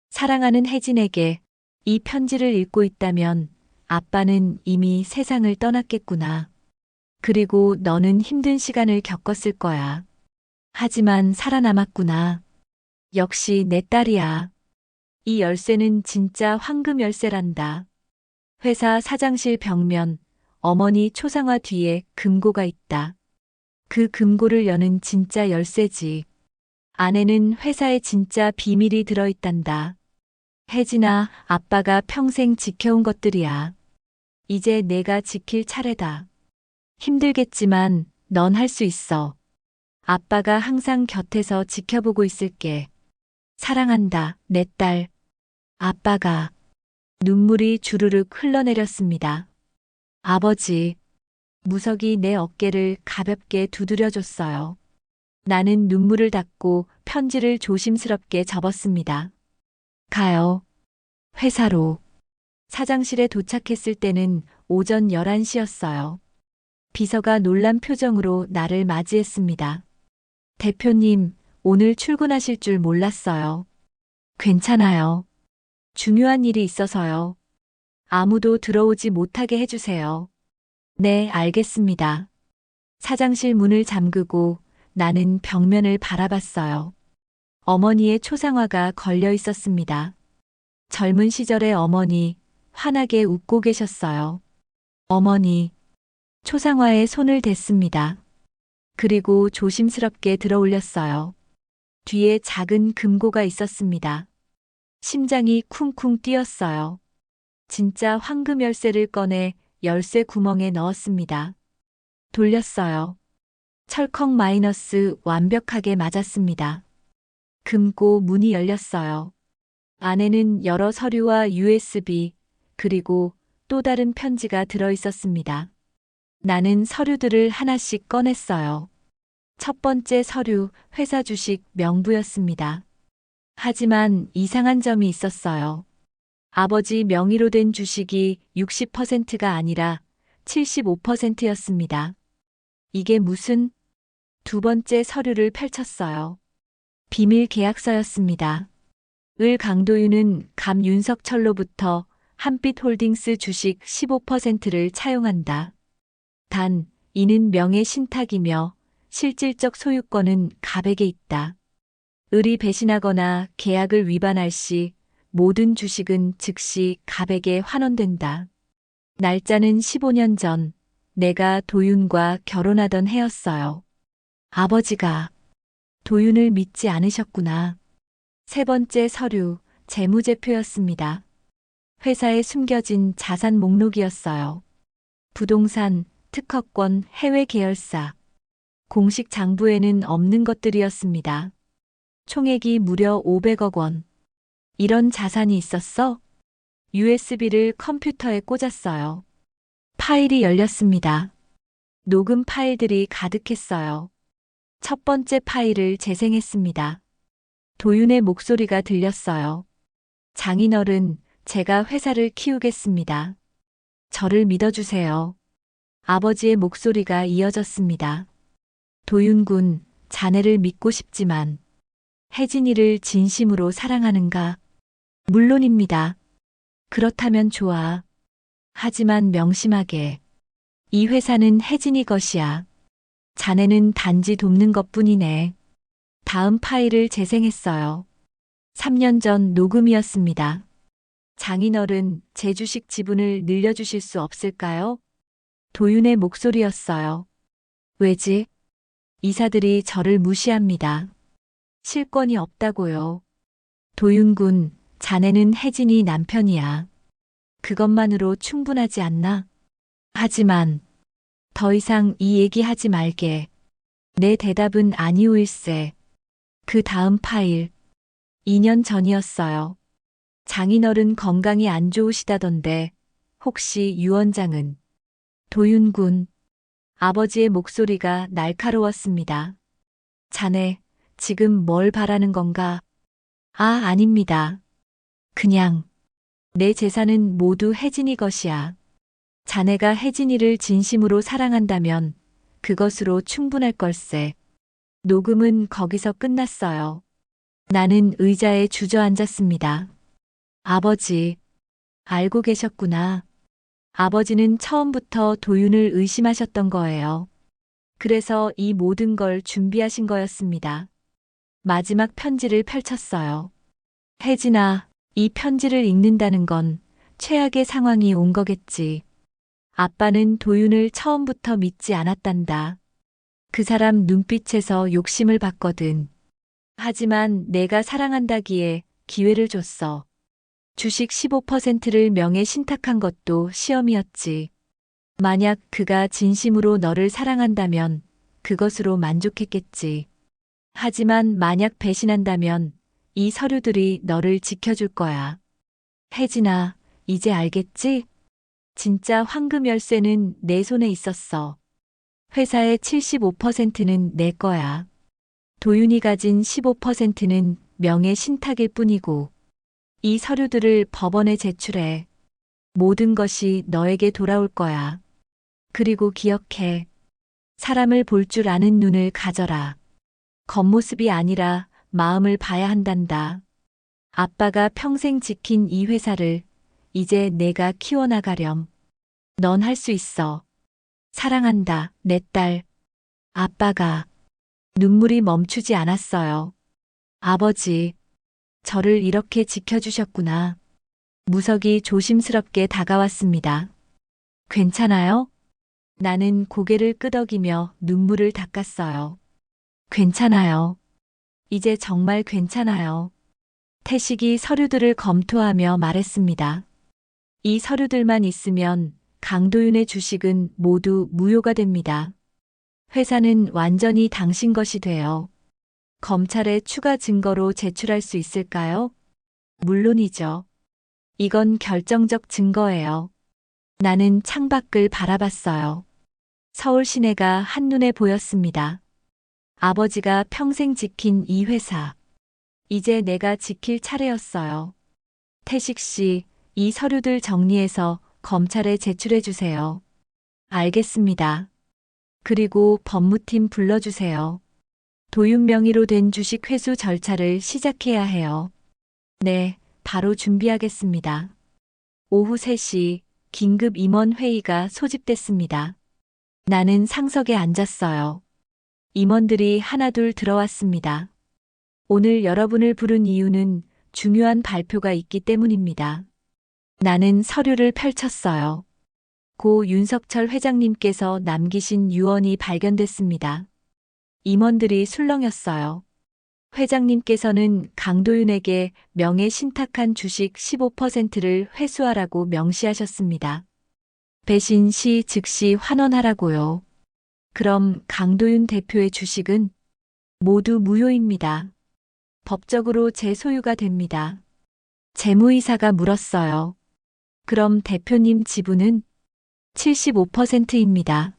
사랑하는 혜진에게 이 편지를 읽고 있다면 아빠는 이미 세상을 떠났겠구나. 그리고 너는 힘든 시간을 겪었을 거야. 하지만 살아남았구나. 역시 내 딸이야. 이 열쇠는 진짜 황금 열쇠란다. 회사 사장실 벽면, 어머니 초상화 뒤에 금고가 있다. 그 금고를 여는 진짜 열쇠지. 안에는 회사의 진짜 비밀이 들어있단다. 혜진아, 아빠가 평생 지켜온 것들이야. 이제 내가 지킬 차례다. 힘들겠지만 넌 할 수 있어. 아빠가 항상 곁에서 지켜보고 있을게. 사랑한다, 내 딸. 아빠가. 눈물이 주르륵 흘러내렸습니다. 아버지. 무석이 내 어깨를 가볍게 두드려줬어요. 나는 눈물을 닦고 편지를 조심스럽게 접었습니다. 가요. 회사로. 사장실에 도착했을 때는 오전 11시였어요. 비서가 놀란 표정으로 나를 맞이했습니다. 대표님, 오늘 출근하실 줄 몰랐어요. 괜찮아요. 중요한 일이 있어서요. 아무도 들어오지 못하게 해주세요. 네, 알겠습니다. 사장실 문을 잠그고 나는 벽면을 바라봤어요. 어머니의 초상화가 걸려 있었습니다. 젊은 시절의 어머니, 환하게 웃고 계셨어요. 어머니, 초상화에 손을 댔습니다. 그리고 조심스럽게 들어 올렸어요. 뒤에 작은 금고가 있었습니다. 심장이 쿵쿵 뛰었어요. 진짜 황금 열쇠를 꺼내 열쇠 구멍에 넣었습니다. 돌렸어요. 철컥 마이너스 완벽하게 맞았습니다. 금고 문이 열렸어요. 안에는 여러 서류와 USB, 그리고 또 다른 편지가 들어 있었습니다. 나는 서류들을 하나씩 꺼냈어요. 첫 번째 서류, 회사 주식 명부였습니다. 하지만 이상한 점이 있었어요. 아버지 명의로 된 주식이 60%가 아니라 75%였습니다. 이게 무슨? 두 번째 서류를 펼쳤어요. 비밀 계약서였습니다. 을 강도윤은 감 윤석철로부터 한빛홀딩스 주식 15%를 차용한다. 단, 이는 명예 신탁이며 실질적 소유권은 갑에게 있다. 을이 배신하거나 계약을 위반할 시 모든 주식은 즉시 갑에게 환원된다. 날짜는 15년 전, 내가 도윤과 결혼하던 해였어요. 아버지가 도윤을 믿지 않으셨구나. 세 번째 서류, 재무제표였습니다. 회사에 숨겨진 자산 목록이었어요. 부동산, 특허권, 해외 계열사. 공식 장부에는 없는 것들이었습니다. 총액이 무려 500억 원. 이런 자산이 있었어? USB를 컴퓨터에 꽂았어요. 파일이 열렸습니다. 녹음 파일들이 가득했어요. 첫 번째 파일을 재생했습니다. 도윤의 목소리가 들렸어요. 장인어른, 제가 회사를 키우겠습니다. 저를 믿어주세요. 아버지의 목소리가 이어졌습니다. 도윤군, 자네를 믿고 싶지만 혜진이를 진심으로 사랑하는가? 물론입니다. 그렇다면 좋아. 하지만 명심하게. 이 회사는 혜진이 것이야. 자네는 단지 돕는 것뿐이네. 다음 파일을 재생했어요. 3년 전 녹음이었습니다. 장인어른, 제 주식 지분을 늘려주실 수 없을까요? 도윤의 목소리였어요. 왜지? 이사들이 저를 무시합니다. 실권이 없다고요. 도윤군, 자네는 혜진이 남편이야. 그것만으로 충분하지 않나? 하지만 더 이상 이 얘기 하지 말게. 내 대답은 아니오일세. 그 다음 파일. 2년 전이었어요. 장인어른 건강이 안 좋으시다던데 혹시 유 원장은? 도윤군. 아버지의 목소리가 날카로웠습니다. 자네, 지금 뭘 바라는 건가? 아, 아닙니다. 그냥 내 재산은 모두 혜진이 것이야. 자네가 혜진이를 진심으로 사랑한다면 그것으로 충분할 걸세. 녹음은 거기서 끝났어요. 나는 의자에 주저앉았습니다. 아버지, 알고 계셨구나. 아버지는 처음부터 도윤을 의심하셨던 거예요. 그래서 이 모든 걸 준비하신 거였습니다. 마지막 편지를 펼쳤어요. 혜진아, 이 편지를 읽는다는 건 최악의 상황이 온 거겠지. 아빠는 도윤을 처음부터 믿지 않았단다. 그 사람 눈빛에서 욕심을 봤거든. 하지만 내가 사랑한다기에 기회를 줬어. 주식 15%를 명예 신탁한 것도 시험이었지. 만약 그가 진심으로 너를 사랑한다면 그것으로 만족했겠지. 하지만 만약 배신한다면 이 서류들이 너를 지켜줄 거야. 혜진아, 이제 알겠지? 진짜 황금 열쇠는 내 손에 있었어. 회사의 75%는 내 거야. 도윤이 가진 15%는 명예 신탁일 뿐이고, 이 서류들을 법원에 제출해. 모든 것이 너에게 돌아올 거야. 그리고 기억해. 사람을 볼 줄 아는 눈을 가져라. 겉모습이 아니라 마음을 봐야 한단다. 아빠가 평생 지킨 이 회사를 이제 내가 키워나가렴. 넌 할 수 있어. 사랑한다, 내 딸. 아빠가. 눈물이 멈추지 않았어요. 아버지, 저를 이렇게 지켜주셨구나. 무석이 조심스럽게 다가왔습니다. 괜찮아요? 나는 고개를 끄덕이며 눈물을 닦았어요. 괜찮아요. 이제 정말 괜찮아요. 태식이 서류들을 검토하며 말했습니다. 이 서류들만 있으면 강도윤의 주식은 모두 무효가 됩니다. 회사는 완전히 당신 것이 돼요. 검찰에 추가 증거로 제출할 수 있을까요? 물론이죠. 이건 결정적 증거예요. 나는 창밖을 바라봤어요. 서울 시내가 한눈에 보였습니다. 아버지가 평생 지킨 이 회사. 이제 내가 지킬 차례였어요. 태식 씨, 이 서류들 정리해서 검찰에 제출해 주세요. 알겠습니다. 그리고 법무팀 불러주세요. 도윤 명의로 된 주식 회수 절차를 시작해야 해요. 네, 바로 준비하겠습니다. 오후 3시 긴급 임원 회의가 소집됐습니다. 나는 상석에 앉았어요. 임원들이 하나둘 들어왔습니다. 오늘 여러분을 부른 이유는 중요한 발표가 있기 때문입니다. 나는 서류를 펼쳤어요. 고 윤석철 회장님께서 남기신 유언이 발견됐습니다. 임원들이 술렁였어요. 회장님께서는 강도윤에게 명예 신탁한 주식 15%를 회수하라고 명시하셨습니다. 배신 시 즉시 환원하라고요. 그럼 강도윤 대표의 주식은 모두 무효입니다. 법적으로 제 소유가 됩니다. 재무이사가 물었어요. 그럼 대표님 지분은 75%입니다.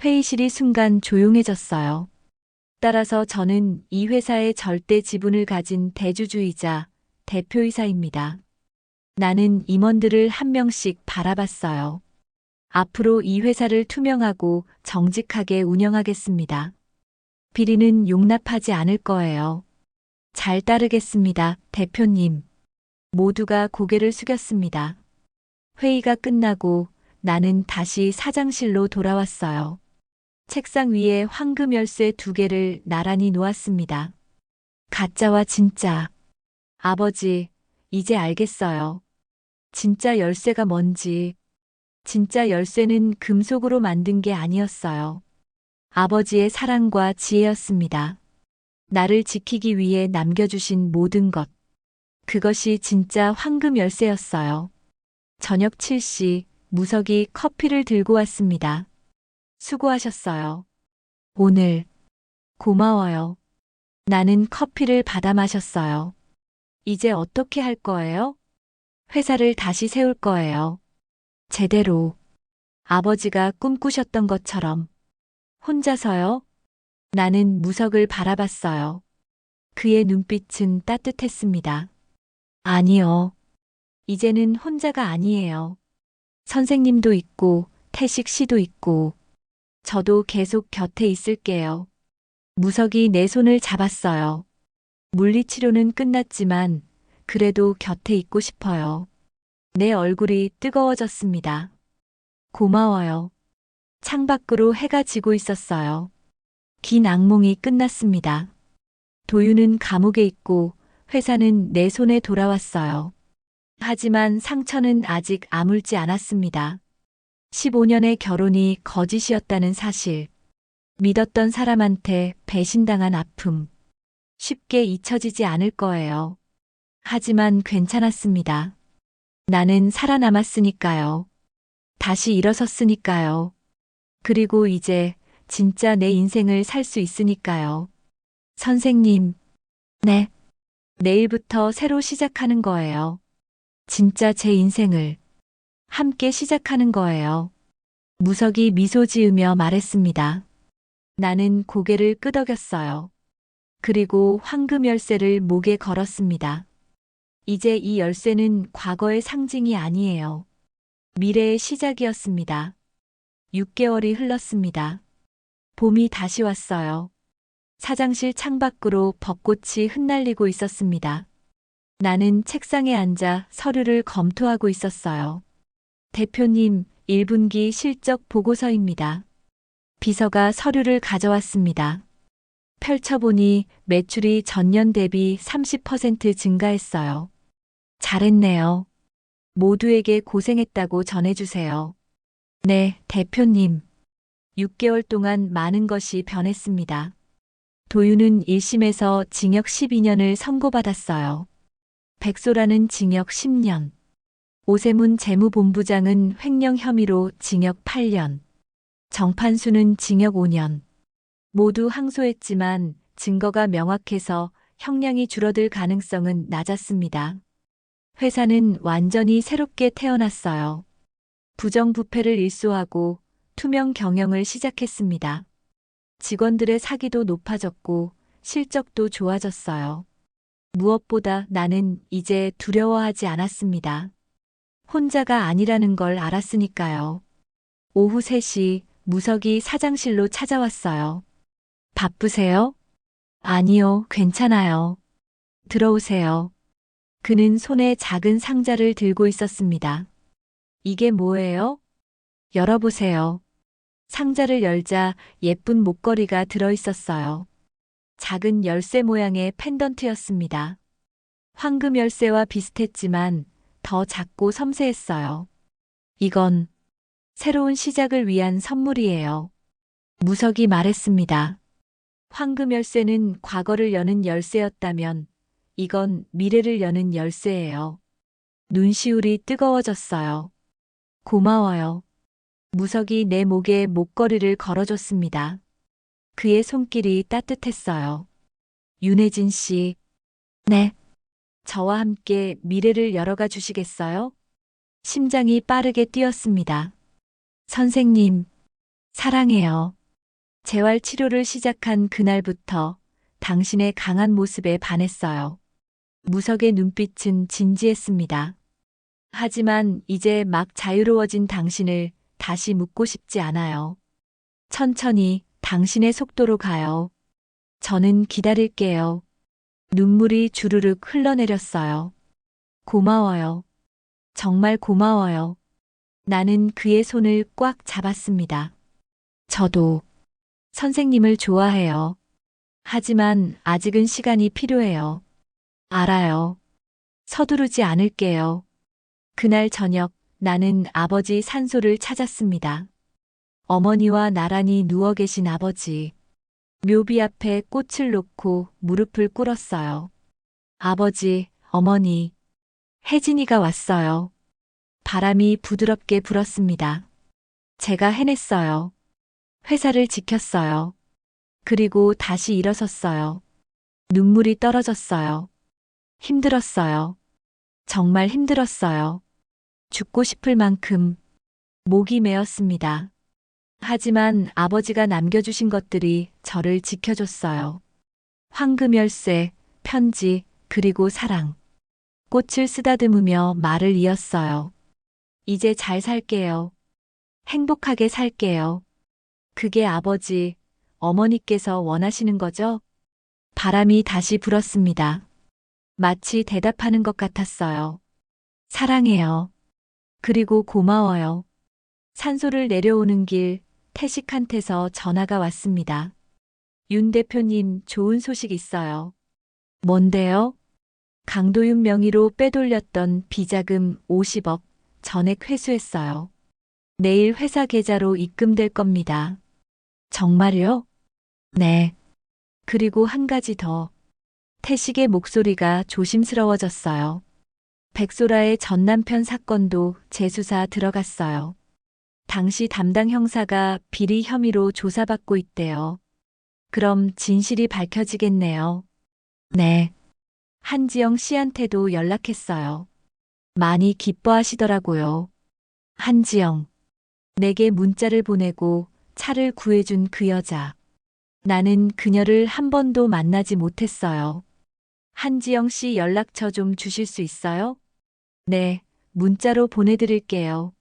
회의실이 순간 조용해졌어요. 따라서 저는 이 회사의 절대 지분을 가진 대주주이자 대표이사입니다. 나는 임원들을 한 명씩 바라봤어요. 앞으로 이 회사를 투명하고 정직하게 운영하겠습니다. 비리는 용납하지 않을 거예요. 잘 따르겠습니다, 대표님. 모두가 고개를 숙였습니다. 회의가 끝나고 나는 다시 사장실로 돌아왔어요. 책상 위에 황금 열쇠 2개를 나란히 놓았습니다. 가짜와 진짜. 아버지, 이제 알겠어요. 진짜 열쇠가 뭔지. 진짜 열쇠는 금속으로 만든 게 아니었어요. 아버지의 사랑과 지혜였습니다. 나를 지키기 위해 남겨주신 모든 것. 그것이 진짜 황금 열쇠였어요. 저녁 7시, 무석이 커피를 들고 왔습니다. 수고하셨어요. 오늘. 고마워요. 나는 커피를 받아 마셨어요. 이제 어떻게 할 거예요? 회사를 다시 세울 거예요. 제대로. 아버지가 꿈꾸셨던 것처럼. 혼자서요? 나는 무석을 바라봤어요. 그의 눈빛은 따뜻했습니다. 아니요. 이제는 혼자가 아니에요. 선생님도 있고, 태식 씨도 있고, 저도 계속 곁에 있을게요. 무석이 내 손을 잡았어요. 물리치료는 끝났지만, 그래도 곁에 있고 싶어요. 내 얼굴이 뜨거워졌습니다. 고마워요. 창밖으로 해가 지고 있었어요. 긴 악몽이 끝났습니다. 도윤은 감옥에 있고 회사는 내 손에 돌아왔어요. 하지만 상처는 아직 아물지 않았습니다. 15년의 결혼이 거짓이었다는 사실. 믿었던 사람한테 배신당한 아픔. 쉽게 잊혀지지 않을 거예요. 하지만 괜찮았습니다. 나는 살아남았으니까요. 다시 일어섰으니까요. 그리고 이제 진짜 내 인생을 살 수 있으니까요. 선생님, 네. 내일부터 새로 시작하는 거예요. 진짜 제 인생을 함께 시작하는 거예요. 무석이 미소 지으며 말했습니다. 나는 고개를 끄덕였어요. 그리고 황금 열쇠를 목에 걸었습니다. 이제 이 열쇠는 과거의 상징이 아니에요. 미래의 시작이었습니다. 6개월이 흘렀습니다. 봄이 다시 왔어요. 사장실 창밖으로 벚꽃이 흩날리고 있었습니다. 나는 책상에 앉아 서류를 검토하고 있었어요. 대표님, 1분기 실적 보고서입니다. 비서가 서류를 가져왔습니다. 펼쳐보니 매출이 전년 대비 30% 증가했어요. 잘했네요. 모두에게 고생했다고 전해주세요. 네, 대표님. 6개월 동안 많은 것이 변했습니다. 도윤은 1심에서 징역 12년을 선고받았어요. 백소라는 징역 10년. 오세문 재무본부장은 횡령 혐의로 징역 8년. 정판수는 징역 5년. 모두 항소했지만 증거가 명확해서 형량이 줄어들 가능성은 낮았습니다. 회사는 완전히 새롭게 태어났어요. 부정부패를 일소하고 투명 경영을 시작했습니다. 직원들의 사기도 높아졌고 실적도 좋아졌어요. 무엇보다 나는 이제 두려워하지 않았습니다. 혼자가 아니라는 걸 알았으니까요. 오후 3시 무석이 사장실로 찾아왔어요. 바쁘세요? 아니요, 괜찮아요. 들어오세요. 그는 손에 작은 상자를 들고 있었습니다. 이게 뭐예요? 열어보세요. 상자를 열자 예쁜 목걸이가 들어있었어요. 작은 열쇠 모양의 펜던트였습니다. 황금 열쇠와 비슷했지만 더 작고 섬세했어요. 이건 새로운 시작을 위한 선물이에요. 무석이 말했습니다. 황금 열쇠는 과거를 여는 열쇠였다면 이건 미래를 여는 열쇠예요. 눈시울이 뜨거워졌어요. 고마워요. 무석이 내 목에 목걸이를 걸어줬습니다. 그의 손길이 따뜻했어요. 윤혜진 씨. 네. 저와 함께 미래를 열어가 주시겠어요? 심장이 빠르게 뛰었습니다. 선생님, 사랑해요. 재활 치료를 시작한 그날부터 당신의 강한 모습에 반했어요. 무석의 눈빛은 진지했습니다. 하지만 이제 막 자유로워진 당신을 다시 묻고 싶지 않아요. 천천히 당신의 속도로 가요. 저는 기다릴게요. 눈물이 주르륵 흘러내렸어요. 고마워요. 정말 고마워요. 나는 그의 손을 꽉 잡았습니다. 저도 선생님을 좋아해요. 하지만 아직은 시간이 필요해요. 알아요. 서두르지 않을게요. 그날 저녁 나는 아버지 산소를 찾았습니다. 어머니와 나란히 누워 계신 아버지. 묘비 앞에 꽃을 놓고 무릎을 꿇었어요. 아버지, 어머니. 혜진이가 왔어요. 바람이 부드럽게 불었습니다. 제가 해냈어요. 회사를 지켰어요. 그리고 다시 일어섰어요. 눈물이 떨어졌어요. 힘들었어요. 정말 힘들었어요. 죽고 싶을 만큼 목이 메었습니다. 하지만 아버지가 남겨주신 것들이 저를 지켜줬어요. 황금 열쇠, 편지, 그리고 사랑. 꽃을 쓰다듬으며 말을 이었어요. 이제 잘 살게요. 행복하게 살게요. 그게 아버지, 어머니께서 원하시는 거죠? 바람이 다시 불었습니다. 마치 대답하는 것 같았어요. 사랑해요. 그리고 고마워요. 산소를 내려오는 길 태식한테서 전화가 왔습니다. 윤 대표님 좋은 소식 있어요. 뭔데요? 강도윤 명의로 빼돌렸던 비자금 50억 전액 회수했어요. 내일 회사 계좌로 입금될 겁니다. 정말요? 네. 그리고 한 가지 더. 태식의 목소리가 조심스러워졌어요. 백소라의 전 남편 사건도 재수사 들어갔어요. 당시 담당 형사가 비리 혐의로 조사받고 있대요. 그럼 진실이 밝혀지겠네요. 네. 한지영 씨한테도 연락했어요. 많이 기뻐하시더라고요. 한지영. 내게 문자를 보내고 차를 구해준 그 여자. 나는 그녀를 한 번도 만나지 못했어요. 한지영 씨 연락처 좀 주실 수 있어요? 네, 문자로 보내드릴게요.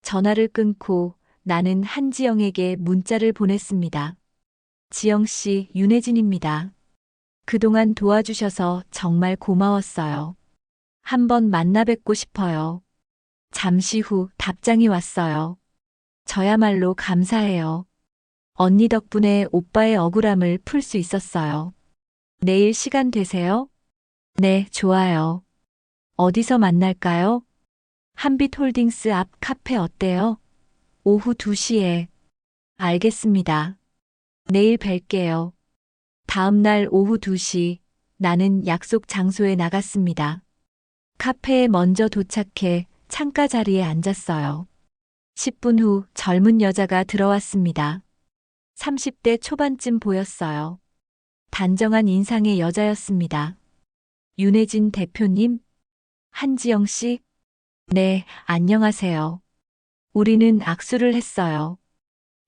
전화를 끊고 나는 한지영에게 문자를 보냈습니다. 지영 씨, 윤혜진입니다. 그동안 도와주셔서 정말 고마웠어요. 한번 만나 뵙고 싶어요. 잠시 후 답장이 왔어요. 저야말로 감사해요. 언니 덕분에 오빠의 억울함을 풀 수 있었어요. 내일 시간 되세요? 네, 좋아요. 어디서 만날까요? 한빛홀딩스 앞 카페 어때요? 오후 2시에. 알겠습니다. 내일 뵐게요. 다음 날 오후 2시, 나는 약속 장소에 나갔습니다. 카페에 먼저 도착해 창가 자리에 앉았어요. 10분 후 젊은 여자가 들어왔습니다. 30대 초반쯤 보였어요. 단정한 인상의 여자였습니다. 윤혜진 대표님? 한지영 씨? 네, 안녕하세요. 우리는 악수를 했어요.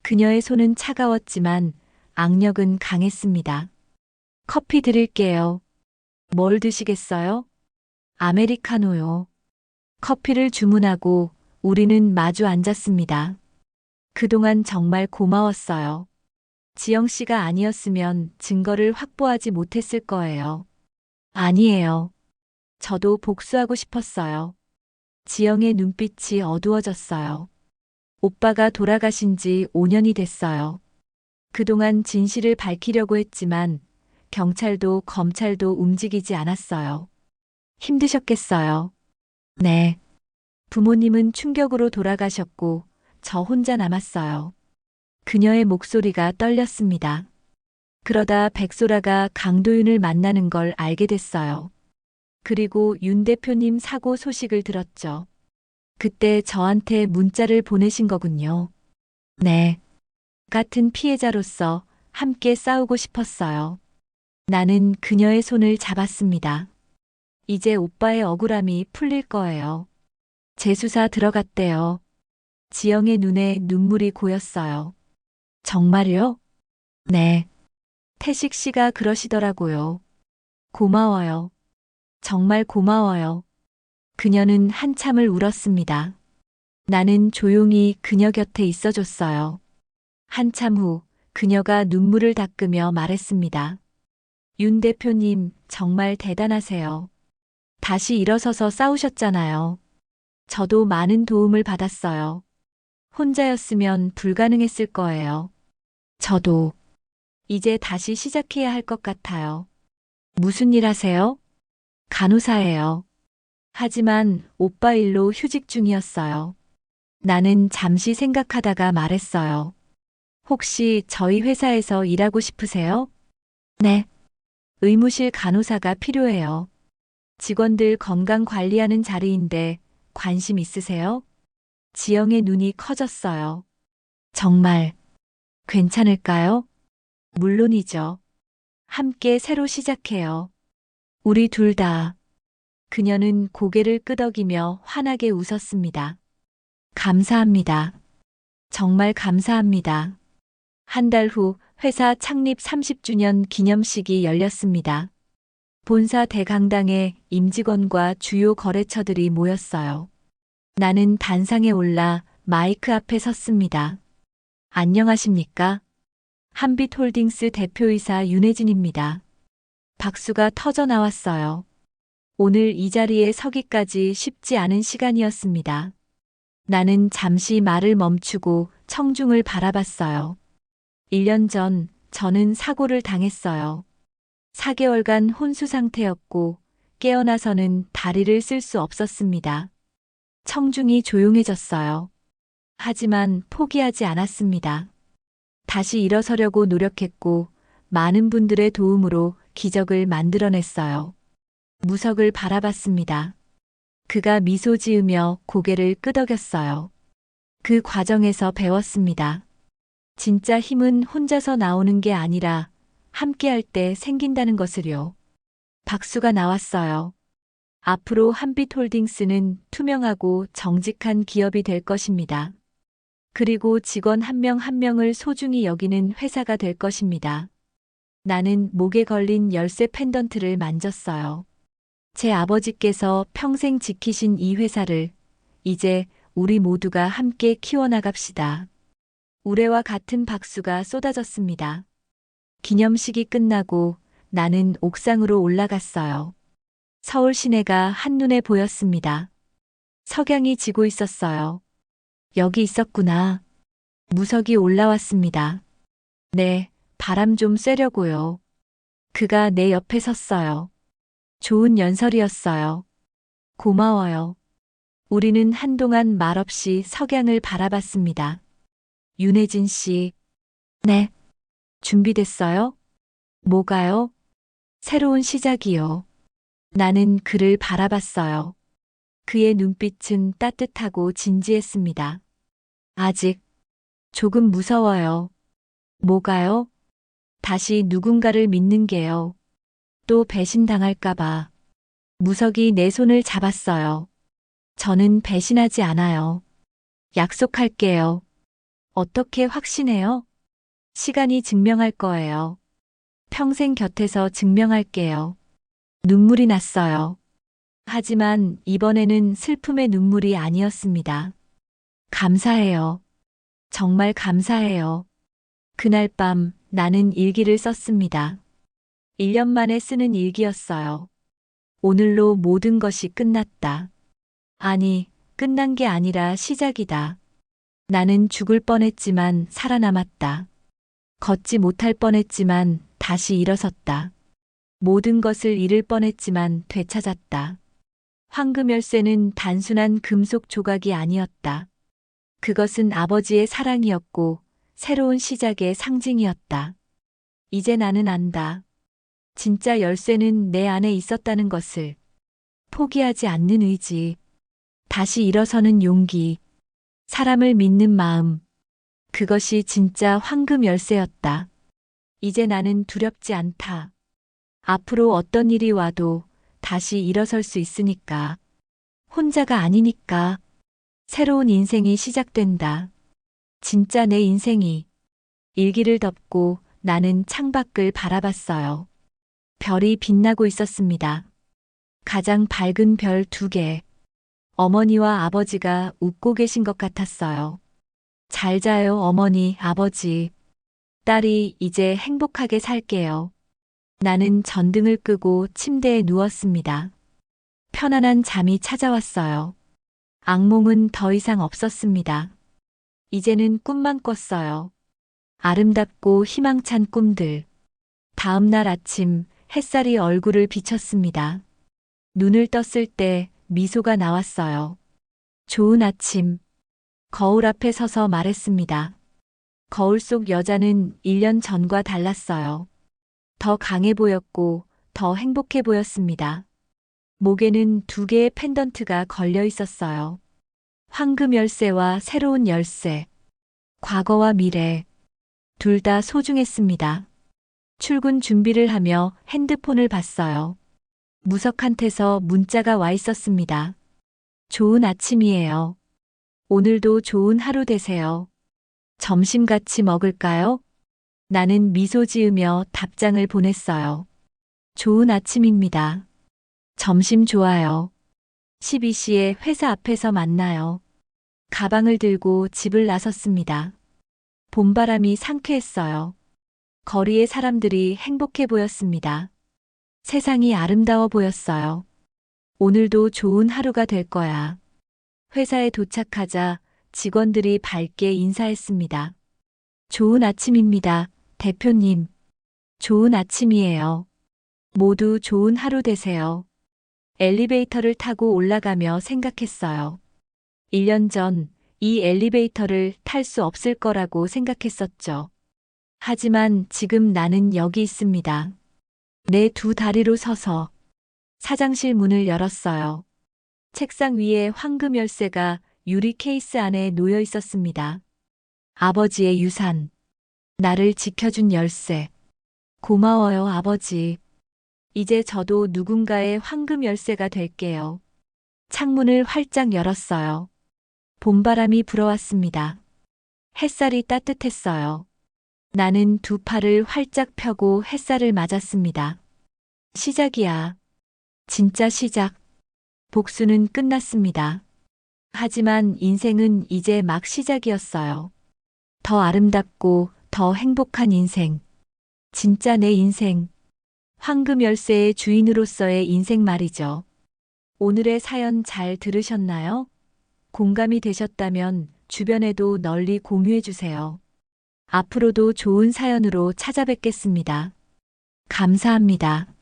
그녀의 손은 차가웠지만 악력은 강했습니다. 커피 드릴게요. 뭘 드시겠어요? 아메리카노요. 커피를 주문하고 우리는 마주 앉았습니다. 그동안 정말 고마웠어요. 지영 씨가 아니었으면 증거를 확보하지 못했을 거예요. 아니에요. 저도 복수하고 싶었어요. 지영의 눈빛이 어두워졌어요. 오빠가 돌아가신 지 5년이 됐어요. 그동안 진실을 밝히려고 했지만 경찰도 검찰도 움직이지 않았어요. 힘드셨겠어요. 네. 부모님은 충격으로 돌아가셨고 저 혼자 남았어요. 그녀의 목소리가 떨렸습니다. 그러다 백소라가 강도윤을 만나는 걸 알게 됐어요. 그리고 윤 대표님 사고 소식을 들었죠. 그때 저한테 문자를 보내신 거군요. 네. 같은 피해자로서 함께 싸우고 싶었어요. 나는 그녀의 손을 잡았습니다. 이제 오빠의 억울함이 풀릴 거예요. 재수사 들어갔대요. 지영의 눈에 눈물이 고였어요. 정말요? 네. 태식 씨가 그러시더라고요. 고마워요. 정말 고마워요. 그녀는 한참을 울었습니다. 나는 조용히 그녀 곁에 있어줬어요. 한참 후 그녀가 눈물을 닦으며 말했습니다. 윤 대표님, 정말 대단하세요. 다시 일어서서 싸우셨잖아요. 저도 많은 도움을 받았어요. 혼자였으면 불가능했을 거예요. 저도 이제 다시 시작해야 할 것 같아요. 무슨 일 하세요? 간호사예요. 하지만 오빠 일로 휴직 중이었어요. 나는 잠시 생각하다가 말했어요. 혹시 저희 회사에서 일하고 싶으세요? 네. 의무실 간호사가 필요해요. 직원들 건강 관리하는 자리인데 관심 있으세요? 지영의 눈이 커졌어요. 정말 괜찮을까요? 물론이죠. 함께 새로 시작해요. 우리 둘 다. 그녀는 고개를 끄덕이며 환하게 웃었습니다. 감사합니다. 정말 감사합니다. 한 달 후 회사 창립 30주년 기념식이 열렸습니다. 본사 대강당에 임직원과 주요 거래처들이 모였어요. 나는 단상에 올라 마이크 앞에 섰습니다. 안녕하십니까? 한빛홀딩스 대표이사 윤혜진입니다. 박수가 터져 나왔어요. 오늘 이 자리에 서기까지 쉽지 않은 시간이었습니다. 나는 잠시 말을 멈추고 청중을 바라봤어요. 1년 전 저는 사고를 당했어요. 4개월간 혼수 상태였고 깨어나서는 다리를 쓸 수 없었습니다. 청중이 조용해졌어요. 하지만 포기하지 않았습니다. 다시 일어서려고 노력했고 많은 분들의 도움으로 기적을 만들어냈어요. 무석을 바라봤습니다. 그가 미소 지으며 고개를 끄덕였어요. 그 과정에서 배웠습니다. 진짜 힘은 혼자서 나오는 게 아니라 함께할 때 생긴다는 것을요. 박수가 나왔어요. 앞으로 한빛홀딩스는 투명하고 정직한 기업이 될 것입니다. 그리고 직원 한 명 한 명을 소중히 여기는 회사가 될 것입니다. 나는 목에 걸린 열쇠 펜던트를 만졌어요. 제 아버지께서 평생 지키신 이 회사를 이제 우리 모두가 함께 키워나갑시다. 우레와 같은 박수가 쏟아졌습니다. 기념식이 끝나고 나는 옥상으로 올라갔어요. 서울 시내가 한눈에 보였습니다. 석양이 지고 있었어요. 여기 있었구나. 무석이 올라왔습니다. 네, 바람 좀 쐬려고요. 그가 내 옆에 섰어요. 좋은 연설이었어요. 고마워요. 우리는 한동안 말없이 석양을 바라봤습니다. 윤혜진 씨. 네. 준비됐어요? 뭐가요? 새로운 시작이요. 나는 그를 바라봤어요. 그의 눈빛은 따뜻하고 진지했습니다. 아직 조금 무서워요. 뭐가요? 다시 누군가를 믿는 게요. 또 배신당할까봐. 무석이 내 손을 잡았어요. 저는 배신하지 않아요. 약속할게요. 어떻게 확신해요? 시간이 증명할 거예요. 평생 곁에서 증명할게요. 눈물이 났어요. 하지만 이번에는 슬픔의 눈물이 아니었습니다. 감사해요. 정말 감사해요. 그날 밤 나는 일기를 썼습니다. 1년 만에 쓰는 일기였어요. 오늘로 모든 것이 끝났다. 아니, 끝난 게 아니라 시작이다. 나는 죽을 뻔했지만 살아남았다. 걷지 못할 뻔했지만 다시 일어섰다. 모든 것을 잃을 뻔했지만 되찾았다. 황금 열쇠는 단순한 금속 조각이 아니었다. 그것은 아버지의 사랑이었고 새로운 시작의 상징이었다. 이제 나는 안다. 진짜 열쇠는 내 안에 있었다는 것을. 포기하지 않는 의지. 다시 일어서는 용기. 사람을 믿는 마음. 그것이 진짜 황금 열쇠였다. 이제 나는 두렵지 않다. 앞으로 어떤 일이 와도 다시 일어설 수 있으니까. 혼자가 아니니까. 새로운 인생이 시작된다. 진짜 내 인생이. 일기를 덮고 나는 창밖을 바라봤어요. 별이 빛나고 있었습니다. 가장 밝은 별 2개. 어머니와 아버지가 웃고 계신 것 같았어요. 잘 자요, 어머니, 아버지. 딸이 이제 행복하게 살게요. 나는 전등을 끄고 침대에 누웠습니다. 편안한 잠이 찾아왔어요. 악몽은 더 이상 없었습니다. 이제는 꿈만 꿨어요. 아름답고 희망찬 꿈들. 다음 날 아침 햇살이 얼굴을 비쳤습니다. 눈을 떴을 때 미소가 나왔어요. 좋은 아침. 거울 앞에 서서 말했습니다. 거울 속 여자는 1년 전과 달랐어요. 더 강해 보였고 더 행복해 보였습니다. 목에는 2개의 펜던트가 걸려 있었어요. 황금 열쇠와 새로운 열쇠. 과거와 미래. 둘 다 소중했습니다. 출근 준비를 하며 핸드폰을 봤어요. 무석한테서 문자가 와 있었습니다. 좋은 아침이에요. 오늘도 좋은 하루 되세요. 점심 같이 먹을까요? 나는 미소 지으며 답장을 보냈어요. 좋은 아침입니다. 점심 좋아요. 12시에 회사 앞에서 만나요. 가방을 들고 집을 나섰습니다. 봄바람이 상쾌했어요. 거리의 사람들이 행복해 보였습니다. 세상이 아름다워 보였어요. 오늘도 좋은 하루가 될 거야. 회사에 도착하자 직원들이 밝게 인사했습니다. 좋은 아침입니다, 대표님. 좋은 아침이에요. 모두 좋은 하루 되세요. 엘리베이터를 타고 올라가며 생각했어요. 1년 전 이 엘리베이터를 탈 수 없을 거라고 생각했었죠. 하지만 지금 나는 여기 있습니다. 내 2 다리로 서서 사장실 문을 열었어요. 책상 위에 황금 열쇠가 유리 케이스 안에 놓여 있었습니다. 아버지의 유산. 나를 지켜준 열쇠. 고마워요, 아버지. 이제 저도 누군가의 황금 열쇠가 될게요. 창문을 활짝 열었어요. 봄바람이 불어왔습니다. 햇살이 따뜻했어요. 나는 2 팔을 활짝 펴고 햇살을 맞았습니다. 시작이야. 진짜 시작. 복수는 끝났습니다. 하지만 인생은 이제 막 시작이었어요. 더 아름답고 더 행복한 인생. 진짜 내 인생. 황금 열쇠의 주인으로서의 인생 말이죠. 오늘의 사연 잘 들으셨나요? 공감이 되셨다면 주변에도 널리 공유해 주세요. 앞으로도 좋은 사연으로 찾아뵙겠습니다. 감사합니다.